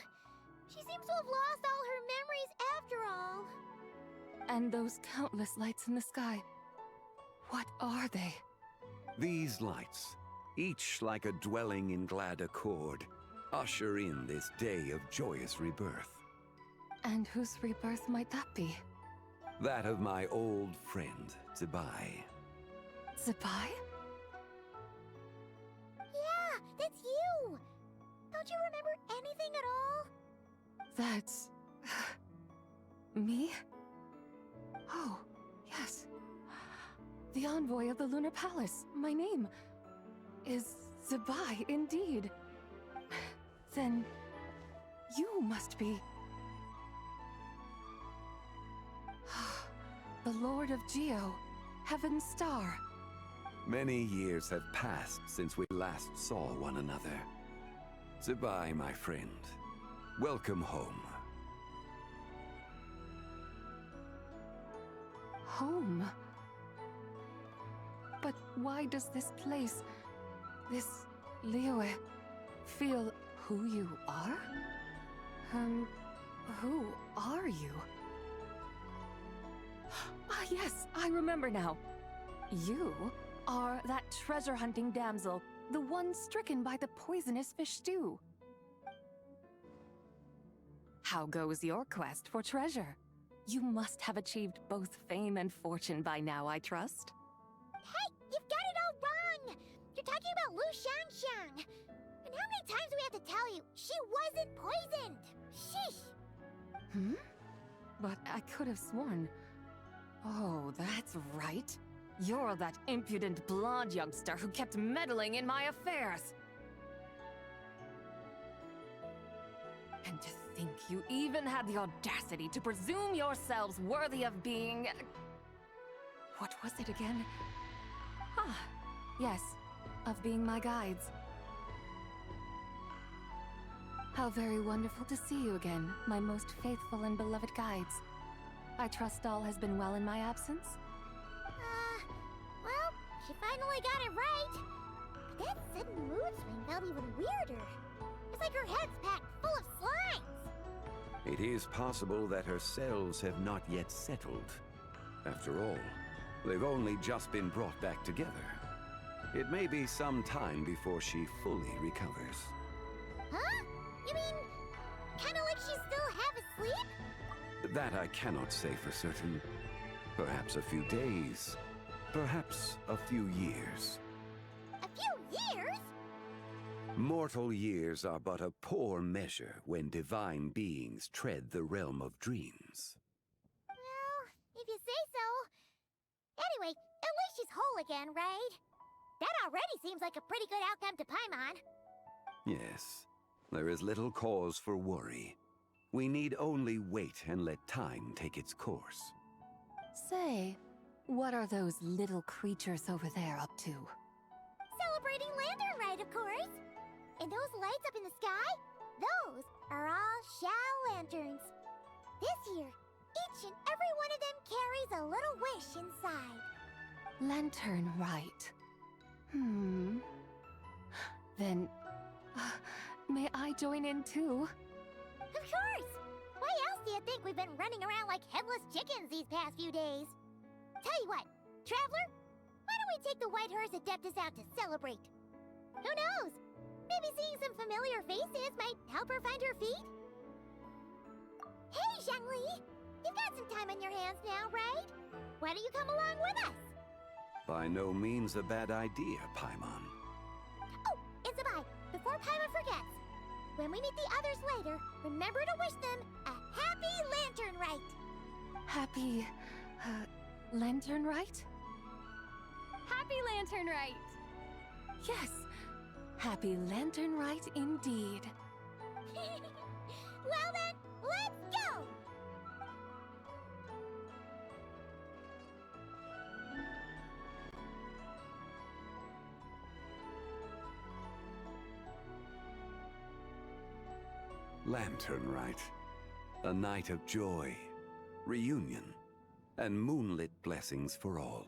She seems to have lost all her memories after all. And those countless lights in the sky, what are they? These lights, each like a dwelling in glad accord, usher in this day of joyous rebirth. And whose rebirth might that be? That of my old friend, Zebai. Zebai? Yeah, that's you! Don't you remember anything at all? That's... me? Oh, yes. The envoy of the Lunar Palace. My name is Zebai, indeed. Then you must be... the Lord of Geo, Heaven's Star. Many years have passed since we last saw one another. Zebai, my friend. Welcome home. Home? But why does this place, this Liyue, feel who you are? Who are you? Ah, yes, I remember now. You are that treasure-hunting damsel, the one stricken by the poisonous fish stew. How goes your quest for treasure? You must have achieved both fame and fortune by now, I trust. Hey, you've got it all wrong! You're talking about Lu Xiangxiang. And how many times do we have to tell you? She wasn't poisoned! Sheesh! Hmm? But I could have sworn... Oh, that's right. You're that impudent blonde youngster who kept meddling in my affairs. And to think you even had the audacity to presume yourselves worthy of being... What was it again? Ah, yes, of being my guides. How very wonderful to see you again, my most faithful and beloved guides. I trust all has been well in my absence? Well, she finally got it right. But that sudden mood swing felt even weirder. It's like her head's packed full of slimes. It is possible that her cells have not yet settled. After all, they've only just been brought back together. It may be some time before she fully recovers. Huh? You mean, kinda like she's still half asleep? That I cannot say for certain. Perhaps a few days. Perhaps a few years. A few years? Mortal years are but a poor measure when divine beings tread the realm of dreams. Well, if you say so. Anyway, at least she's whole again, right? That already seems like a pretty good outcome to Paimon. Yes, there is little cause for worry. We need only wait and let time take its course. Say, what are those little creatures over there up to? Celebrating Lantern Rite, of course. And those lights up in the sky? Those are all Xiao lanterns. This year, each and every one of them carries a little wish inside. Lantern Rite. Then, may I join in too? Of course! Why else do you think we've been running around like headless chickens these past few days? Tell you what, Traveler, why don't we take the White Horse Adeptus out to celebrate? Who knows? Maybe seeing some familiar faces might help her find her feet? Hey, Zhangli! You've got some time on your hands now, right? Why don't you come along with us? By no means a bad idea, Paimon. Oh, and Zebai, before Paimon forgets, when we meet the others later, remember to wish them a happy Lantern Rite! Happy... Lantern Rite? Happy Lantern Rite! Yes! Happy Lantern Rite indeed. Well then, let's go! Lantern Rite. A night of joy, reunion, and moonlit blessings for all.